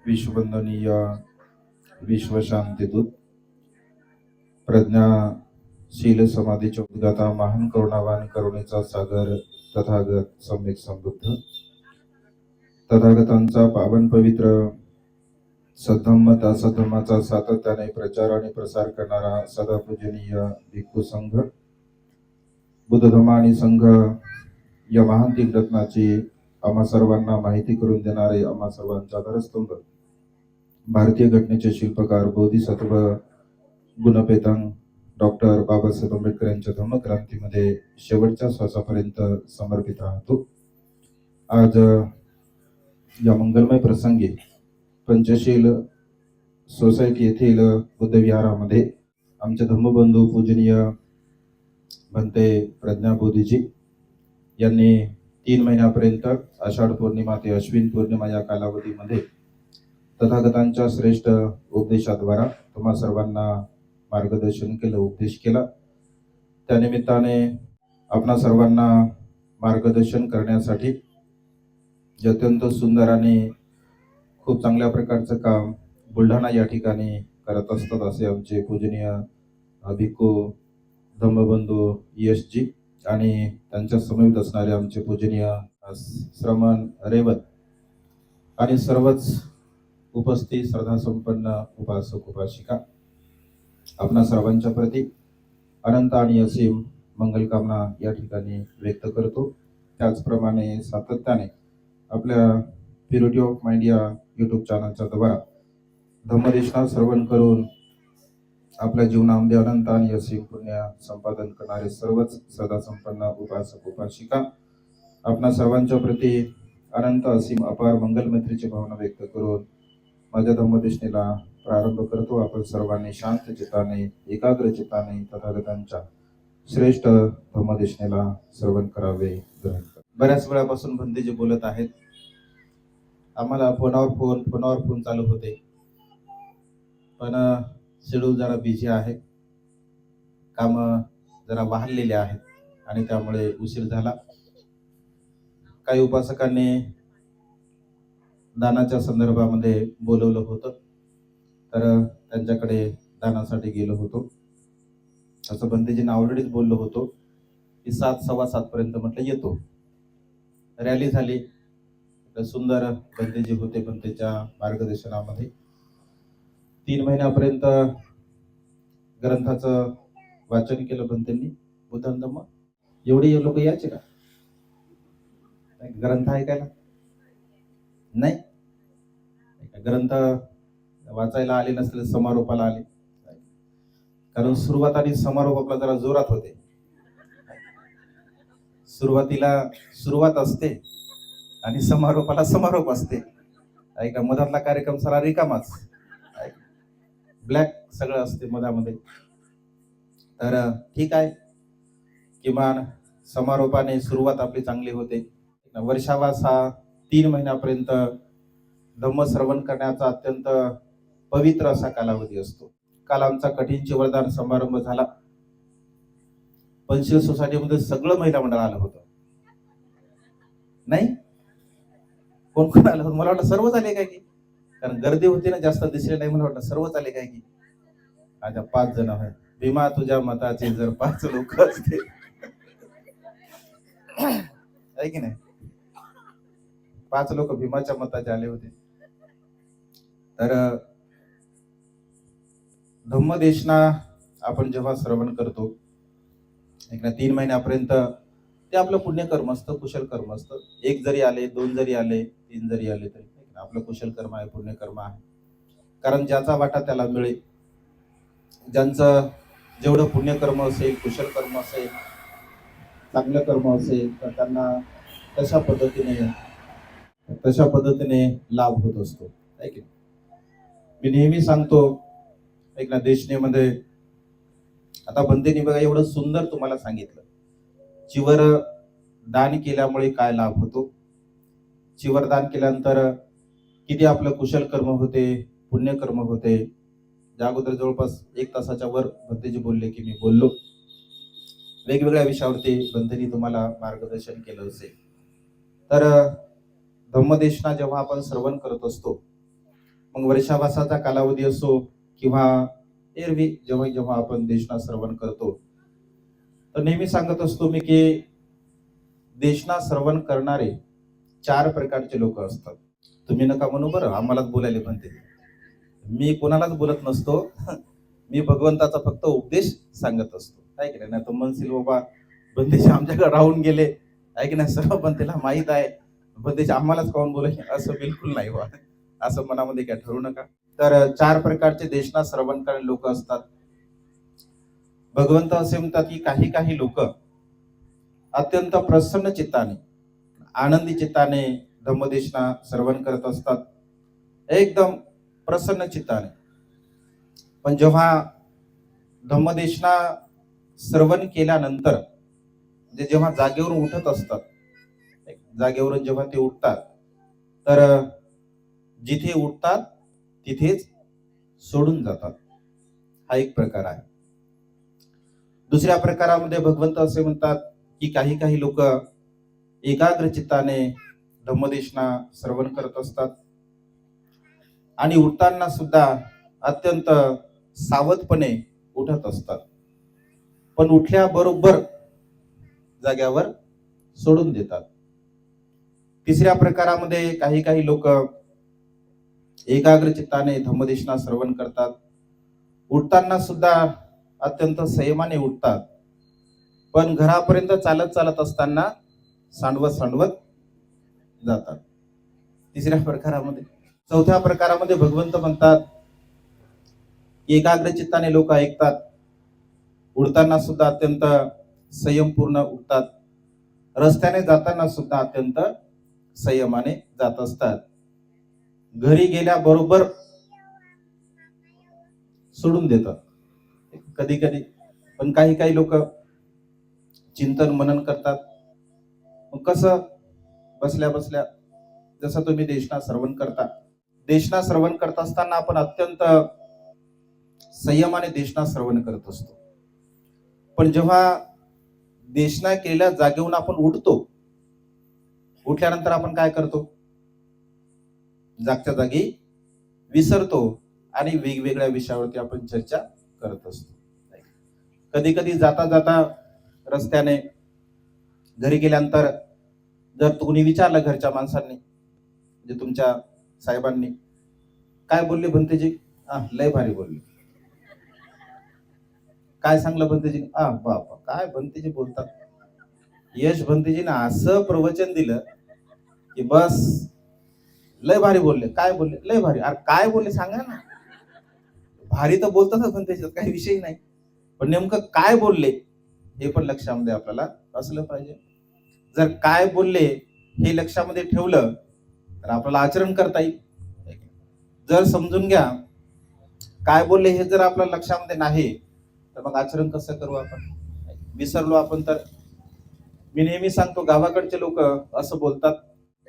विश्ववंदनीय विश्वशांतीदूत प्रज्ञाशील समाधीचे उद्गाता महान करुणावान करुणेचा सागर तथागत सम्यक संबुद्ध तथागतांचा पावन पवित्र सद्धम्माचा सातत्याने प्रचार आणि प्रसार करणारा सदा पूजनीय भिक्खू संघ बुद्ध धम्म आणि संघ या महान तीन रत्नाची आम्हा सर्वांना माहिती करून देणारे आम्हा सर्वांचा आधारस्तंभ भारतीय घटनेचे शिल्पकार बोधिसत्व गुणपेतांग डॉक्टर बाबासाहेब आंबेडकर यांच्या धम्मक्रांतीमध्ये शेवटच्या श्वासापर्यंत समर्पित राहतो। आज या मंगलमय प्रसंगी पंचशील सोसायटी येथील बुद्ध विहारामध्ये आमचे धम्मबंधू पूजनीय भंते प्रज्ञाबोधीजी यांनी 3 महिन्यापर्यंत आषाढ पौर्णिमा ते अश्विन पौर्णिमा या कालावधीमध्ये तथागतांच्या श्रेष्ठ उपदेशाद्वारा तुम्हा सर्वांना मार्गदर्शन केलं, उपदेश केला। त्यानिमित्ताने आपणा सर्वांना मार्गदर्शन करण्यासाठी अत्यंत सुंदर आणि खूप चांगल्या प्रकारचं काम बुलढाणा या ठिकाणी करत असतात असे आमचे पूजनीय भिक्खू धम्मबंधू यशजी आणि त्यांच्या समवेत असणारे आमचे पूजनीय श्रमण रेवत आणि सर्वच उपस्थित श्रद्धा संपन्न उपासक उपासिका आपणा सर्वांच्या प्रती अनंत आणि असीम मंगलकामना या ठिकाणी व्यक्त करतो। त्याचप्रमाणे सातत्याने आपल्या प्युरिटी ऑफ माइंड या यूट्यूब चॅनलच्या द्वारा धम्मदेशना श्रवण करून आपल्या जीवनामध्ये अनंत आणि असीम पुण्य संपादन करणारे सर्वच सदा संपन्न उपासक उपासिका आपणा सर्वांच्या प्रती अनंत असीम अपार मंगल मैत्रीची भावना व्यक्त करून माझ्या धम्मदेशनेला प्रारंभ करतो। आपण सर्वांनी शांत चित्ताने एकाग्र चित्ताने तथागतांच्या श्रेष्ठ धम्मदेशनेला श्रवण करावे। बऱ्याच वेळापासून भंतेजी बोलत आहेत, आम्हाला फोनावर फोन चालू होते, पण शेड्यूल जरा बिझी आहे, काम जरा वाहलेले आहेत आणि त्यामुळे उशीर झाला। काही उपासकांनी दानाच्या संदर्भामध्ये बोलवलं होतं, तर त्यांच्याकडे दानासाठी गेलो होतो। असं भंतेजींना ऑलरेडीच बोललो होतो की 7 सव्वा 7 पर्यंत म्हटलं येतो। रॅली झाली, सुंदर भंतेजी होते, पण त्याच्या मार्गदर्शनामध्ये 3 महिन्यापर्यंत ग्रंथाचं वाचन केलं भंतेंनी बुद्ध धम्म। एवढे लोक यायचे का ग्रंथ ऐकायला? नाही, ग्रंथ वाचायला आले नसले, समारोपाला आले, कारण सुरुवात आणि समारोप आपला जरा जोरात होते। सुरुवातीला सुरुवात असते आणि समारोपाला समारोप असते, ऐका मधातला कार्यक्रम सारा रिकामाच, ब्लॅक सगळं असते मधामध्ये। तर ठीक आहे, किमान समारोपाने सुरुवात आपली चांगली होते। वर्षावास हा 3 महिन्यापर्यंत धम्म श्रवण करण्याचा अत्यंत पवित्र असा कालावधी असतो। काल आमचा कठीणचे वरदान समारंभ झाला। पंचशील सोसायटीमध्ये सगळं महिला मंडळ आलं होतं, नाही कोण कोण आलं होतं? मला वाटलं सर्वच आले काय की, कारण गर्दी होती ना, जास्त दिसले नाही, मला वाटलं सर्वच आले काय की। अच्छा 5 जण आहे। भीमा तुझ्या मताचे जर 5 लोक असते आहे की नाही, 5 लोक भीमाच्या मताचे आले होते। तर धम्मदेशना आपण जेव्हा श्रवण करतो 3 महिन्यापर्यंत, ते आपलं पुण्यकर्म असतं, कुशल कर्म असतं। 1 जरी आले, 2 जरी आले, 3 जरी आले तरी आपलं कुशल कर्म आहे, पुण्यकर्म आहे। कारण ज्याचा वाटा त्याला मिळेल, ज्यांचं जेवढं पुण्यकर्म असेल, कुशल कर्म असेल, चांगलं कर्म असेल, तर त्यांना तशा पद्धतीने लाभ होत असतो, आहे की? मी नेहमी सांगतो देशनेमध्ये आता भंतेनी बघा एवढं सुंदर तुम्हाला सांगितलं, चिवर दान केल्यामुळे काय लाभ होतो, चिवर दान केल्यानंतर किती आपलं कुशल कर्म होते, पुण्यकर्म होते। ज्या अगोदर जवळपास 1 तासाच्या वर भंतेजी बोलले की मी बोललो, वेगवेगळ्या विषयावरती भंतेनी तुम्हाला मार्गदर्शन केलं असेल। तर धम्मदेशना जेव्हा आपण श्रवण करत असतो मग वर्षावासाचा कालावधी असो किंवा एरवी जेव्हा जेव्हा आपण देशना श्रवण करतो, तर नेहमी सांगत असतो मी की देशना श्रवण करणारे 4 प्रकारचे लोक असतात. तुम्ही नका म्हणू बरं, आम्हालाच बोलायला म्हणते. मी कोणालाच बोलत नसतो. मी भगवंताचा फक्त उपदेश सांगत असतो, आहे की नाही? तर म्हणशील बाबा बंदेश आमच्याकडे राहून गेले, आहे की नाही? सर्व बंदेला माहीत आहे, बंदेश आम्हालाच काऊन बोलायचे, असं बिलकुल नाही बा. असं मनामध्ये काय ठरवू नका. तर 4 प्रकारचे देशना श्रवण करणारे लोक असतात. भगवंत असे म्हणतात की काही काही लोक अत्यंत प्रसन्न चित्ताने, आनंदी चित्ताने धम्मदेशना श्रवण करत असतात, एकदम प्रसन्न चित्ताने. पण जेव्हा धम्मदेशना श्रवण केल्यानंतर म्हणजे जेव्हा जागेवरून उठत असतात, जागेवरून जेव्हा ते उठतात, तर जिथे उठतात तिथेच सोडून जातात. हा एक प्रकार आहे. दुसऱ्या प्रकारामध्ये भगवंत असे म्हणतात की काही काही लोक एकाग्र चित्ताने धम्मदेशना श्रवण करत असतात आणि उठताना सुद्धा अत्यंत सावधपणे उठत असतात, पण उठल्याबरोबर जाग्यावर सोडून देतात. तिसऱ्या प्रकारामध्ये काही काही लोक एकाग्र चित्ताने धम्मदेशना श्रवण करतात, उठताना सुद्धा अत्यंत संयमाने उठतात, पण घरापर्यंत चालत चालत असताना सांडवत सांडवत जातात. तिसऱ्या प्रकारामध्ये. चौथ्या प्रकारामध्ये भगवंत म्हणतात एकाग्र चित्ताने लोक ऐकतात, उडताना सुद्धा अत्यंत संयमपूर्ण उठतात, रस्त्याने जाताना सुद्धा अत्यंत संयमाने जात असतात, घरी गेल्याबरोबर सोडून देतात कधी कधी. पण काही काही लोक चिंतन मनन करतात. मग कसं? बसल्या बसल्या जसं तुम्ही देशना श्रवण करता, देशना श्रवण करत असताना आपण अत्यंत संयमाने देशना श्रवण करत असतो, पण जेव्हा देशना केलेल्या जागेहून आपण उठतो, उठल्यानंतर आपण काय करतो? जागच्या जागी विसरतो आणि वेगवेगळ्या विषयावरती आपण चर्चा करत असतो. कधी कधी जाता जाता रस्त्याने घरी गेल्यानंतर जर कोणी विचारलं घरच्या माणसांनी, म्हणजे तुमच्या साहेबांनी, काय बोलले भंतेजी? लय भारी बोलले. काय सांगलं भंतेजी? बापा, काय भंतेजी बोलतात. यश भंतेजीने असं प्रवचन दिलं की बस, लय भारी बोलले. काय बोलले? लय भारी. अरे काय बोलले सांगा ना. भारी तर बोलतातच भंतेजी, काही विषय नाही, पण नेमकं काय बोलले हे पण लक्षामध्ये आपल्याला असलं पाहिजे. जर काय बोलले हे लक्षामध्ये ठेवलं तर आपल्याला आचरण करता येईल. जर समजून घ्या काय बोलले हे जर आपल्या लक्षामध्ये नाही, तर मग आचरण कसं करू आपण? विसरलो आपण तर. मी नेहमी सांगतो, गावाकडचे लोक असं बोलतात,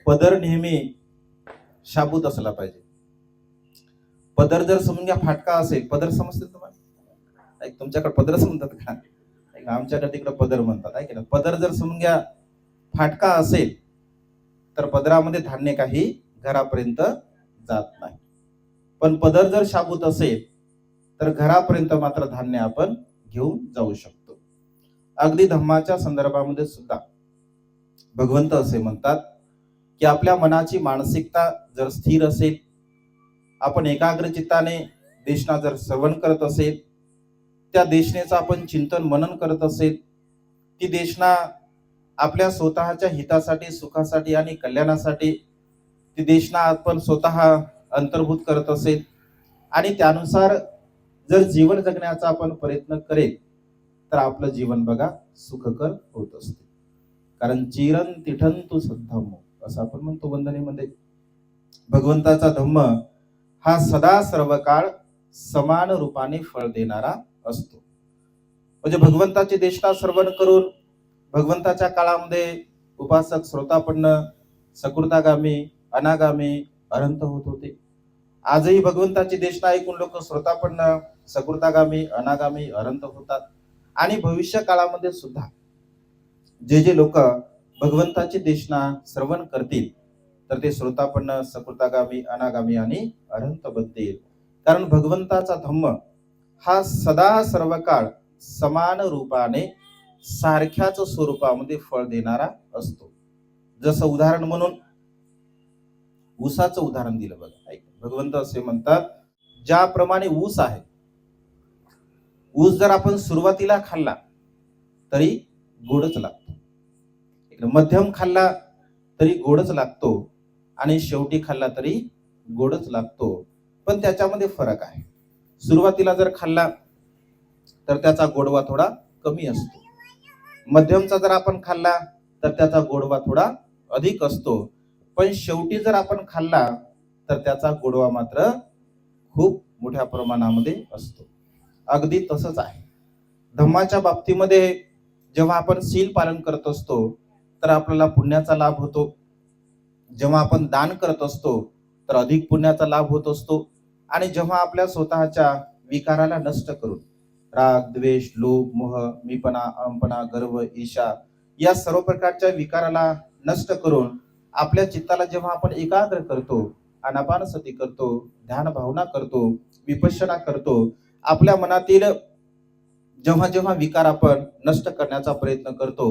पदर नेहमी शाबूत असला पाहिजे. पदर जर समजून घ्या फाटका असेल, पदर समजते तुम्हाला? तुमच्याकडे पदरच म्हणतात का? आमच्याकडे तिकडे पदर म्हणतात, आहे की ना? पदर जर समजून घ्या फाटका असेल तर पदरामध्ये धान्य काही घरापर्यंत जात नाही, पण पदर जर शाबूत असेल तर घरापर्यंत मात्र धान्य आपण घेऊन जाऊ शकतो. अगदी धम्माच्या संदर्भामध्ये सुद्धा भगवंत असे म्हणतात की आपल्या मनाची मानसिकता जर स्थिर असेल, आपण एकाग्र चित्ताने देशना जर श्रवण करत असेल, त्या देशनेचं आपण चिंतन मनन करत असेल, ती देशना आपल्या स्वतःच्या हितासाठी, सुखासाठी आणि कल्याणासाठी ती देशना आपण स्वतः अंतर्भूत करत असेल आणि त्यानुसार जर जीवन जगण्याचा आपण प्रयत्न करेल तर आपलं जीवन बघा सुखकर होत असते. कारण चिरन तिठन तू सद्धम्म असं आपण म्हणतो वंदनेमध्ये. भगवंताचा धम्म हा सदा सर्व काळ समान रूपाने फळ देणारा असतो. म्हणजे भगवंताची देशना श्रवण करून भगवंताच्या काळामध्ये उपासक श्रोतापन्न सकृतागामी अनागामी अनंत होत होते. आजही भगवंताची देशना ऐकून लोक श्रोतापन्न सकृतागामी अनागामी अनंत होतात. आणि भविष्य काळामध्ये सुद्धा जे जे लोक भगवंताची देशना श्रवण करतील तर ते श्रोतापन्न, सकृतागामी, अनागामी आणि अनंत बनतील. कारण भगवंताचा धम्म हा सदा सर्व काळ समान रूपाने सारख्याच स्वरूपामध्ये फळ देणारा असतो. जसं उदाहरण म्हणून ऊसाचं उदाहरण दिलं बघा. भगवंत असे म्हणतात, ज्याप्रमाणे ऊस आहे, ऊस जर आपण सुरुवातीला खाल्ला तरी गोडच लागतो, मध्यम खाल्ला तरी गोडच लागतो आणि शेवटी खाल्ला तरी गोडच लागतो. पण त्याच्यामध्ये फरक आहे. सुरुवातीला जर खाल्ला तर त्याचा गोडवा थोडा कमी असतो, मध्यमचा जर आपण खाल्ला तर त्याचा गोडवा थोडा अधिक असतो, पण शेवटी जर आपण खाल्ला तर त्याचा गोडवा मात्र खूप मोठ्या प्रमाणामध्ये असतो. अगदी तसंच आहे धम्माच्या बाबतीमध्ये. जेव्हा आपण शील पालन करत असतो तर आपल्याला पुण्याचा लाभ होतो. जेव्हा आपण दान करत असतो तर अधिक पुण्याचा लाभ होत असतो. आणि जेव्हा आपल्या स्वतःच्या विकाराला नष्ट करून राग, द्वेष, लोभ, मोह, मीपणा, अहंपणा, गर्व, ईर्ष्या या सर्व प्रकारच्या विकाराला नष्ट करून आपल्या चित्ताला जेव्हा आपण एकाग्र करतो, आनापानसती करतो, ध्यान भावना करतो, विपश्यना करतो, आपल्या मनातील जेव्हा जेव्हा विकार आपण नष्ट करण्याचा प्रयत्न करतो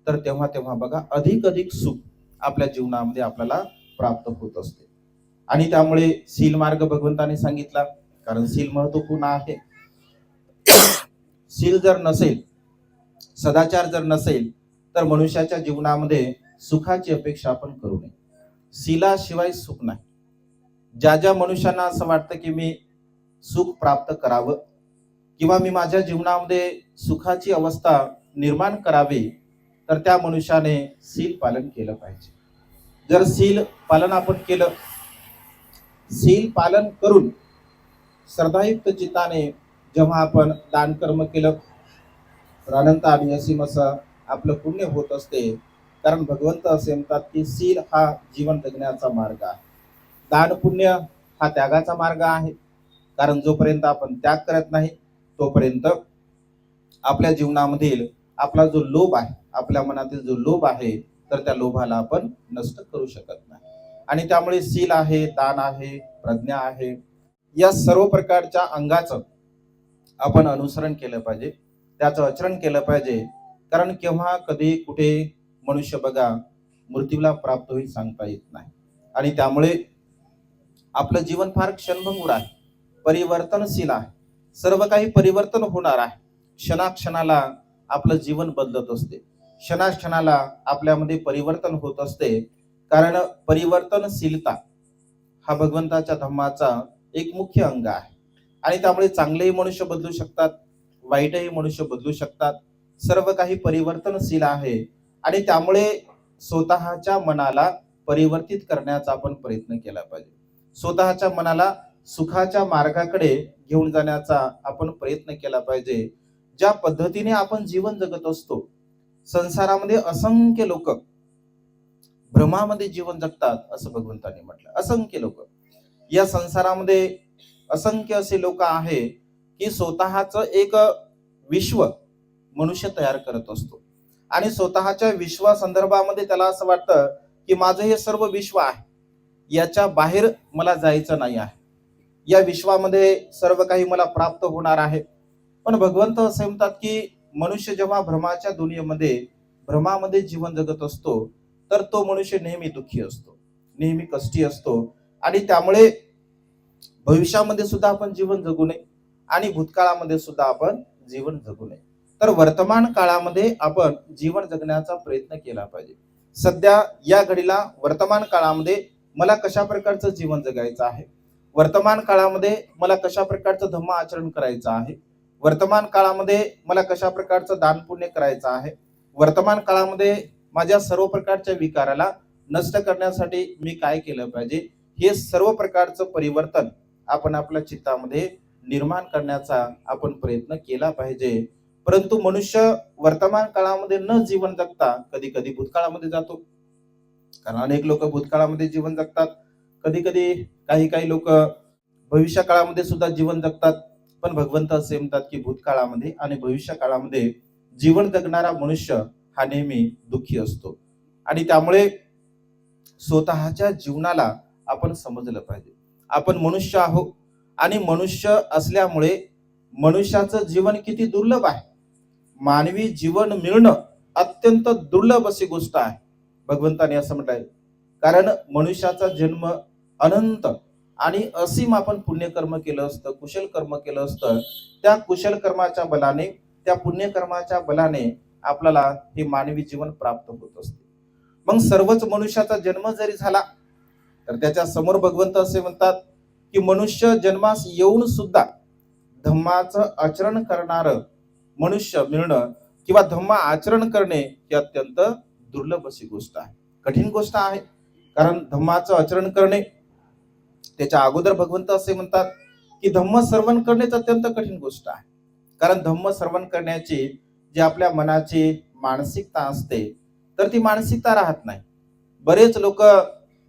तर तेव्हा तेव्हा बघा अधिक अधिक सुख आपल्या जीवनामध्ये आपल्याला प्राप्त होत असते. आणि त्यामुळे शील मार्ग भगवंताने सांगितला, कारण शील महत्वपूर्ण आहे. शील जर नसेल, सदाचार जर नसेल तर मनुष्याच्या जीवनामध्ये सुखाची अपेक्षा आपण करू नये. शीलाशिवाय सुख नाही. ज्या ज्या मनुष्यांना असं वाटतं की मी सुख प्राप्त करावं किंवा मी माझ्या जीवनामध्ये सुखाची अवस्था निर्माण करावी, तर त्या मनुष्याने शील पालन केलं पाहिजे. जर शील पालन आपण केलं, शील पालन करून श्रद्धायुक्त चित्ताने जेव्हा आपण दान कर्म केलं तर अनंत आणि असीम असं आपलं पुण्य होत असते. कारण भगवंत असे म्हणतात की शील हा जीवन जगण्याचा मार्ग आहे, दान पुण्य हा त्यागाचा मार्ग आहे. कारण जोपर्यंत आपण त्याग करत नाही तोपर्यंत आपल्या जीवनामधील आपला जो लोभ आहे, आपल्या मनातील जो लोभ आहे, तर त्या लोभाला आपण नष्ट करू शकत नाही. आणि त्यामुळे शील आहे, दान आहे, प्रज्ञा आहे, या सर्व प्रकारच्या अंगाचं आपण अनुसरण केलं पाहिजे, त्याचं आचरण केलं पाहिजे. कारण केव्हा कधी कुठे मनुष्य बघा मृत्यूला प्राप्त होईल सांगता येत नाही. आणि त्यामुळे आपलं जीवन फार क्षणभंगूर आहे, परिवर्तनशील आहे, सर्व काही परिवर्तन होणार आहे. क्षणाक्षणाला आपलं जीवन बदलत असते, क्षणाक्षणाला आपल्यामध्ये परिवर्तन होत असते. कारण परिवर्तनशीलता हा भगवंताच्या धम्माचा एक मुख्य अंग आहे. आणि त्यामुळे चांगलेही मनुष्य बदलू शकतात, वाईटही मनुष्य बदलू शकतात, सर्व काही परिवर्तनशील आहे. आणि त्यामुळे स्वतःच्या मनाला परिवर्तित करण्याचा आपण प्रयत्न केला पाहिजे. स्वतःच्या मनाला सुखाच्या मार्गाकडे घेऊन जाण्याचा आपण प्रयत्न केला पाहिजे. ज्या पद्धतीने आपण जीवन जगत असतो, संसारामध्ये असंख्य लोक भ्रमामध्ये जीवन जगतात असं भगवंतांनी म्हटलं. असंख्य लोक या संसारामध्ये, असंख्य असे लोक आहे की स्वतःच एक विश्व मनुष्य तयार करत असतो आणि स्वतःच्या विश्वासंदर्भामध्ये त्याला असं वाटतं की माझं हे सर्व विश्व आहे, याच्या बाहेर मला जायचं नाही आहे, या विश्वामध्ये सर्व काही मला प्राप्त होणार आहे. पण भगवंत असे म्हणतात की मनुष्य जेव्हा भ्रमाच्या दुनियेमध्ये, भ्रमामध्ये जीवन जगत असतो तर तो मनुष्य नेहमी दुःखी असतो, नेहमी कष्टी असतो. आणि त्यामुळे भविष्यामध्ये सुद्धा आपण जीवन जगू नये आणि भूतकाळामध्ये सुद्धा आपण जीवन जगू नये. तर वर्तमान काळामध्ये आपण जीवन जगण्याचा प्रयत्न केला पाहिजे. सध्या या घडीला वर्तमान काळामध्ये मला कशा प्रकारचं जीवन जगायचं आहे, वर्तमान काळामध्ये मला कशा प्रकारचं धम्म आचरण करायचं आहे, वर्तमान काळामध्ये मला कशा प्रकारचं दान पुण्य करायचं आहे, वर्तमान काळामध्ये माझ्या सर्व प्रकारच्या विकाराला नष्ट करण्यासाठी मी काय केलं पाहिजे, हे सर्व प्रकारचं परिवर्तन आपण आपल्या चित्तामध्ये निर्माण करण्याचा आपण प्रयत्न केला पाहिजे. परंतु मनुष्य वर्तमान काळामध्ये न जीवन जगता कधी कधी भूतकाळामध्ये जातो. कारण अनेक लोक भूतकाळामध्ये जीवन जगतात, कधी कधी काही लोक भविष्य काळामध्ये सुद्धा जीवन जगतात. पण भगवंत असे म्हणतात की भूतकाळामध्ये आणि भविष्य काळामध्ये जीवन जगणारा मनुष्य हा नेहमी दुःखी असतो. आणि त्यामुळे स्वतःच्या जीवनाला आपण समजलं पाहिजे. आपण मनुष्य आहोत आणि मनुष्य असल्यामुळे मनुष्याचं जीवन किती दुर्लभ आहे. मानवी जीवन मिळणं अत्यंत दुर्लभ अशी गोष्ट आहे. भगवंताने असं म्हटलंय. कारण मनुष्याचा जन्म अनंत आणि असीम आपण पुण्यकर्म केलं असतं, कुशल कर्म केलं असतं, त्या कुशल कर्माच्या बलाने, त्या पुण्यकर्माच्या बलाने आपल्याला हे मानवी जीवन प्राप्त होत असते. मग सर्वच मनुष्याचा जन्म जरी झाला तर त्याच्या समोर भगवंत असे म्हणतात की मनुष्य जन्मास येऊन सुद्धा धम्माचं आचरण करणार मनुष्य मिळणं किंवा धम्म आचरण करणे ही अत्यंत दुर्लभ अशी गोष्ट आहे, कठीण गोष्ट आहे. कारण धम्माचं आचरण करणे, त्याच्या अगोदर भगवंत असे म्हणतात की धम्म श्रवण करणेच अत्यंत कठीण गोष्ट आहे. कारण धम्म श्रवण करण्याची जी आपल्या मनाची मानसिकता असते तर ती मानसिकता राहत नाही. बरेच लोक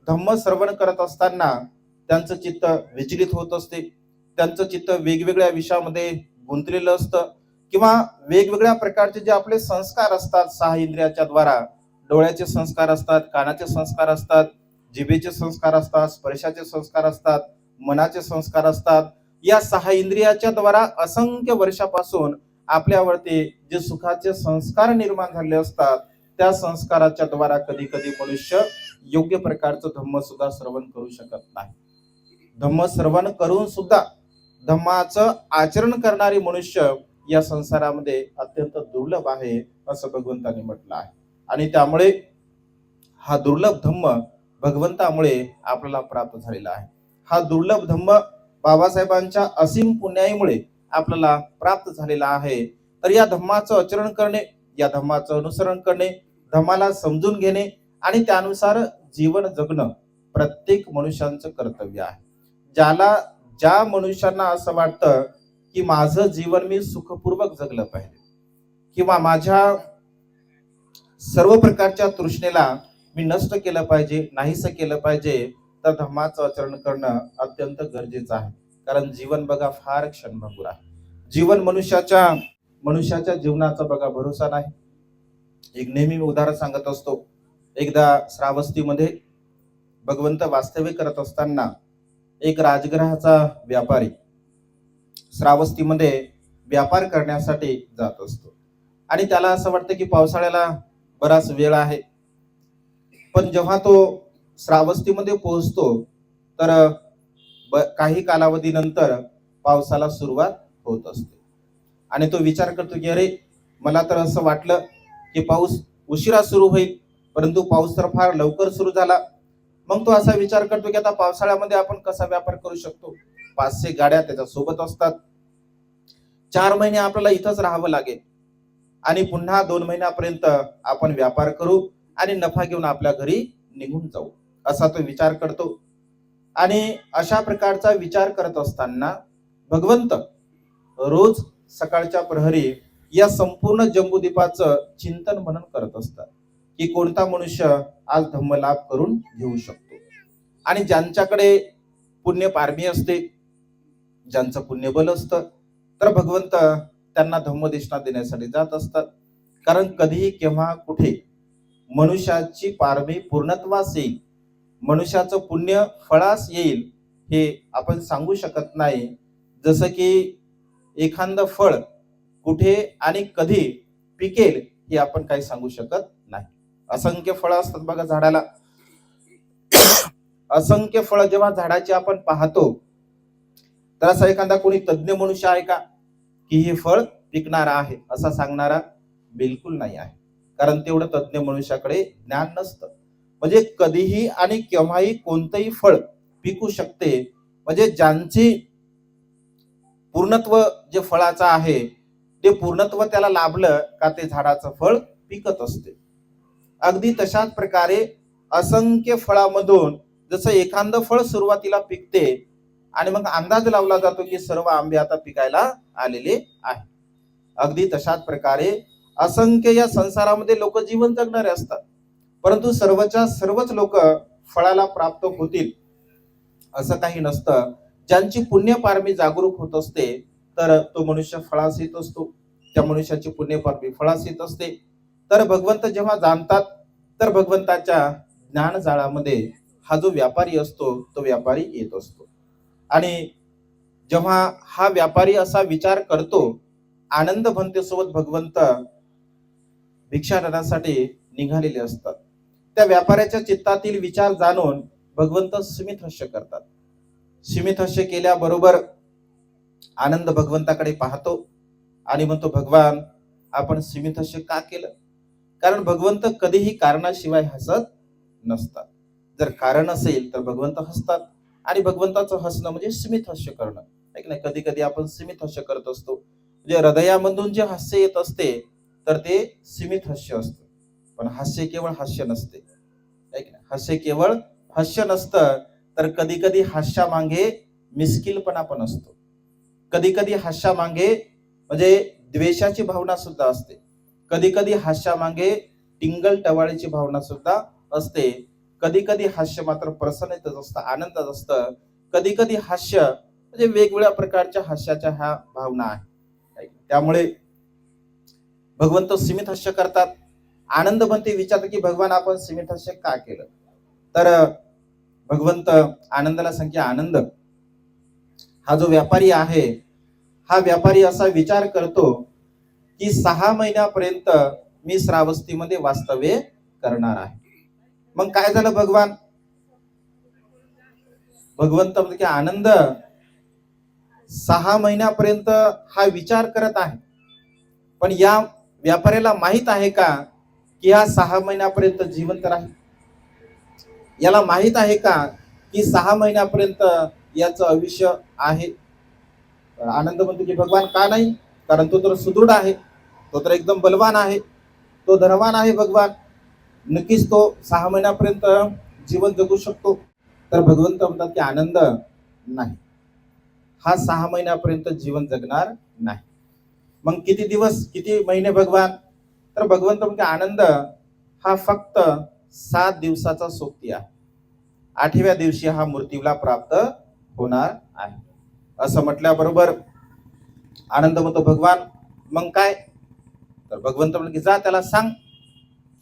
धम्म श्रवण करत असताना त्यांचं चित्त विचलित होत असते, त्यांचं चित्त वेगवेगळ्या विषयामध्ये गुंतलेलं असतं किंवा वेगवेगळ्या प्रकारचे जे आपले संस्कार असतात, सहा इंद्रियाच्या द्वारा डोळ्याचे संस्कार असतात, कानाचे संस्कार असतात, जिभेचे संस्कार असतात, स्पर्शाचे संस्कार असतात, मनाचे संस्कार असतात. या सहा इंद्रियाच्या द्वारा असंख्य वर्षापासून आपल्यावरती जे सुखाचे संस्कार निर्माण झाले असतात त्या संस्काराच्या द्वारा कधी कधी मनुष्य योग्य प्रकारचं धम्म सुद्धा श्रवण करू शकत नाही. धम्म श्रवण करून सुद्धा धम्माचं आचरण करणारी मनुष्य या संसारामध्ये अत्यंत दुर्लभ आहे असं भगवंतांनी म्हटलं आहे. आणि त्यामुळे हा दुर्लभ धम्म भगवंतामुळे आपल्याला प्राप्त झालेला आहे. हा दुर्लभ धम्म बाबासाहेबांच्या असीम पुण्याईमुळे आपल्याला प्राप्त झालेला आहे. तर या धम्माचं आचरण करणे, या धम्माचं अनुसरण करणे, धम्माला समजून घेणे आणि त्यानुसार जीवन जगणं प्रत्येक मनुष्याचं कर्तव्य आहे. ज्या मनुष्यांना असं वाटतं की माझं जीवन मी सुखपूर्वक जगलं पाहिजे किंवा माझ्या सर्व प्रकारच्या तृष्णेला मी नष्ट केलं पाहिजे, नाहीसं केलं पाहिजे, तर धम्माचं आचरण करणं अत्यंत गरजेचं आहे. कारण जीवन बघा फार क्षणभंगुर आहे. जीवन मनुष्याच्या जीवनाचा बघा भरोसा नाही. एक नेहमी उदाहरण सांगत असतो. एकदा श्रावस्तीमध्ये भगवंत वास्तव्य करत असताना एक राजगृहाचा व्यापारी श्रावस्तीमध्ये व्यापार करण्यासाठी जात असतो आणि त्याला असं वाटतं की पावसाळ्याला बराच वेळ आहे. पण जेव्हा तो श्रावस्तीमध्ये पोहोचतो तर काही कालावधीनंतर पावसाला सुरुवात होत असते आणि तो विचार करतो की अरे, मला तर असं वाटलं की पाऊस उशिरा सुरू होईल, परंतु पाऊस तर फार लवकर सुरू झाला. मग तो असा विचार करतो की आता पावसाळ्यामध्ये आपण कसा व्यापार करू शकतो. 500 गाड्या त्याच्या सोबत असतात. 4 महिने आपल्याला इथंच राहावं लागेल आणि पुन्हा 2 महिन्यापर्यंत आपण व्यापार करू आणि नफा घेऊन आपल्या घरी निघून जाऊ, असा तो विचार करतो. आणि अशा प्रकारचा विचार करत असताना भगवंत रोज सकाळच्या प्रहरी या संपूर्ण जम्बूद्वीपाचं चिंतन मनन करत असतात की कोणता मनुष्य आज धम्मलाभ करून घेऊ शकतो. आणि ज्यांच्याकडे पुण्य पारमी असते, ज्यांचं पुण्यबल असतं, तर भगवंत त्यांना धम्मदेशना देण्यासाठी जात असतात. कारण कधीही केव्हा कुठे मनुष्याची पारमी पूर्णत्वास येईल, मनुष्याचं पुण्य फळास येईल हे आपण सांगू शकत नाही. जसं की एखादं फळ कुठे आणि कधी पिकेल हे आपण काही सांगू शकत नाही. असंख्य फळं असतात बघा झाडाला. असंख्य फळं जेव्हा झाडाची आपण पाहतो तर असा एखादा कोणी तज्ञ मनुष्य आहे का की हे फळ पिकणार आहे असा सांगणारा? बिलकुल नाही आहे. कारण तेवढं तज्ञ मनुष्याकडे ज्ञान नसतं. म्हणजे कधीही आणि केव्हाही कोणतंही फळ पिकू शकते. म्हणजे ज्यांची पूर्णत्व जे फळाचं आहे ते पूर्णत्व त्याला लाभलं का ते झाडाचं फळ पिकत असते. अगदी तशाच प्रकारे असंख्य फळामधून जसं एखादं फळ सुरुवातीला पिकते आणि मग अंदाज लावला जातो की सर्व आंबे आता पिकायला आलेले आहे, अगदी तशाच प्रकारे असंख्य या संसारामध्ये लोक जीवन जगणारे असतात, परंतु सर्वच लोक फळाला प्राप्त होतील असं काही नसतं. ज्यांची पुण्यपारमी जागरूक होत असते तर तो मनुष्य फळास येत असतो, त्या मनुष्याची पुण्यपारमी फळास येत असते. तर भगवंत जेव्हा जाणतात तर भगवंताच्या ज्ञानजाळामध्ये हा जो व्यापारी असतो तो व्यापारी येत असतो. आणि जेव्हा हा व्यापारी असा विचार करतो, आनंद भंतेसोबत भगवंत भिक्षाटनासाठी निघालेले असतात. त्या व्यापाऱ्याच्या चित्तातील विचार जाणून भगवंत स्मित हास्य करतात. स्मित हास्य केल्याबरोबर आनंद भगवंताकडे पाहतो आणि म्हणतो, भगवान आपण स्मित हास्य का केलं? कारण भगवंत कधीही कारणाशिवाय हसत नसतात. जर कारण असेल तर भगवंत हसतात, आणि भगवंताचं हसणं म्हणजे स्मित हास्य करणं. ऐक ना, कधी कधी आपण स्मित हास्य करत असतो, म्हणजे हृदयामधून जे हास्य येत असते तर ते स्मित हास्य असतं. पण हास्य केवळ हास्य नसते. ऐक ना, हास्य केवळ हास्य नसतं, तर कधी कधी हास्यामागे मिस्किलपणा पण असतो. कधी कधी हास्यामागे म्हणजे द्वेषाची भावना सुद्धा असते. कधी कधी हास्यामागे टिंगल टवाळीची भावना सुद्धा असते. कधी कधी हास्य मात्र प्रसन्नतेच असतं, आनंदात असतं. कधी कधी हास्य म्हणजे वेगवेगळ्या प्रकारच्या हास्याच्या ह्या भावना आहेत. त्यामुळे भगवंत स्मित हास्य करतात. आनंद बनते विचारतात की भगवान आपण स्मित हास्य का केलं? तर भगवंत आनंदाला सांगते, आनंद हा जो व्यापारी आहे, हा व्यापारी असा विचार करतो की 6 महिन्यापर्यंत मी श्रावस्तीमध्ये वास्तव्य करणार आहे. मग काय झालं, भगवंत म्हणते की आनंद 6 महिन्यापर्यंत हा विचार करत आहे, पण या व्यापाऱ्याला माहित आहे का की हा 6 महिन्यापर्यंत जिवंत राहील? याला माहित आहे का की 6 महिन्यापर्यंत याचं आयुष्य आहे? आनंद म्हणतो की भगवान का नाही, कारण तो तर सुदृढ आहे, तो तर एकदम बलवान आहे, तो धनवान आहे. भगवान नक्कीच तो 6 महिन्यापर्यंत जीवन जगू शकतो. तर भगवंत म्हणतात की आनंद नाही, हा 6 महिन्यापर्यंत जीवन जगणार नाही. मग किती दिवस किती महिने भगवान? तर भगवंत म्हणते आनंद हा फक्त 7 दिवसाचा सोबती आहे. 8व्या दिवशी हा मृत्यूला प्राप्त होणार आहे. असं म्हटल्याबरोबर आनंद म्हणतो, भगवान मग काय? तर भगवंत म्हणतो की जा त्याला सांग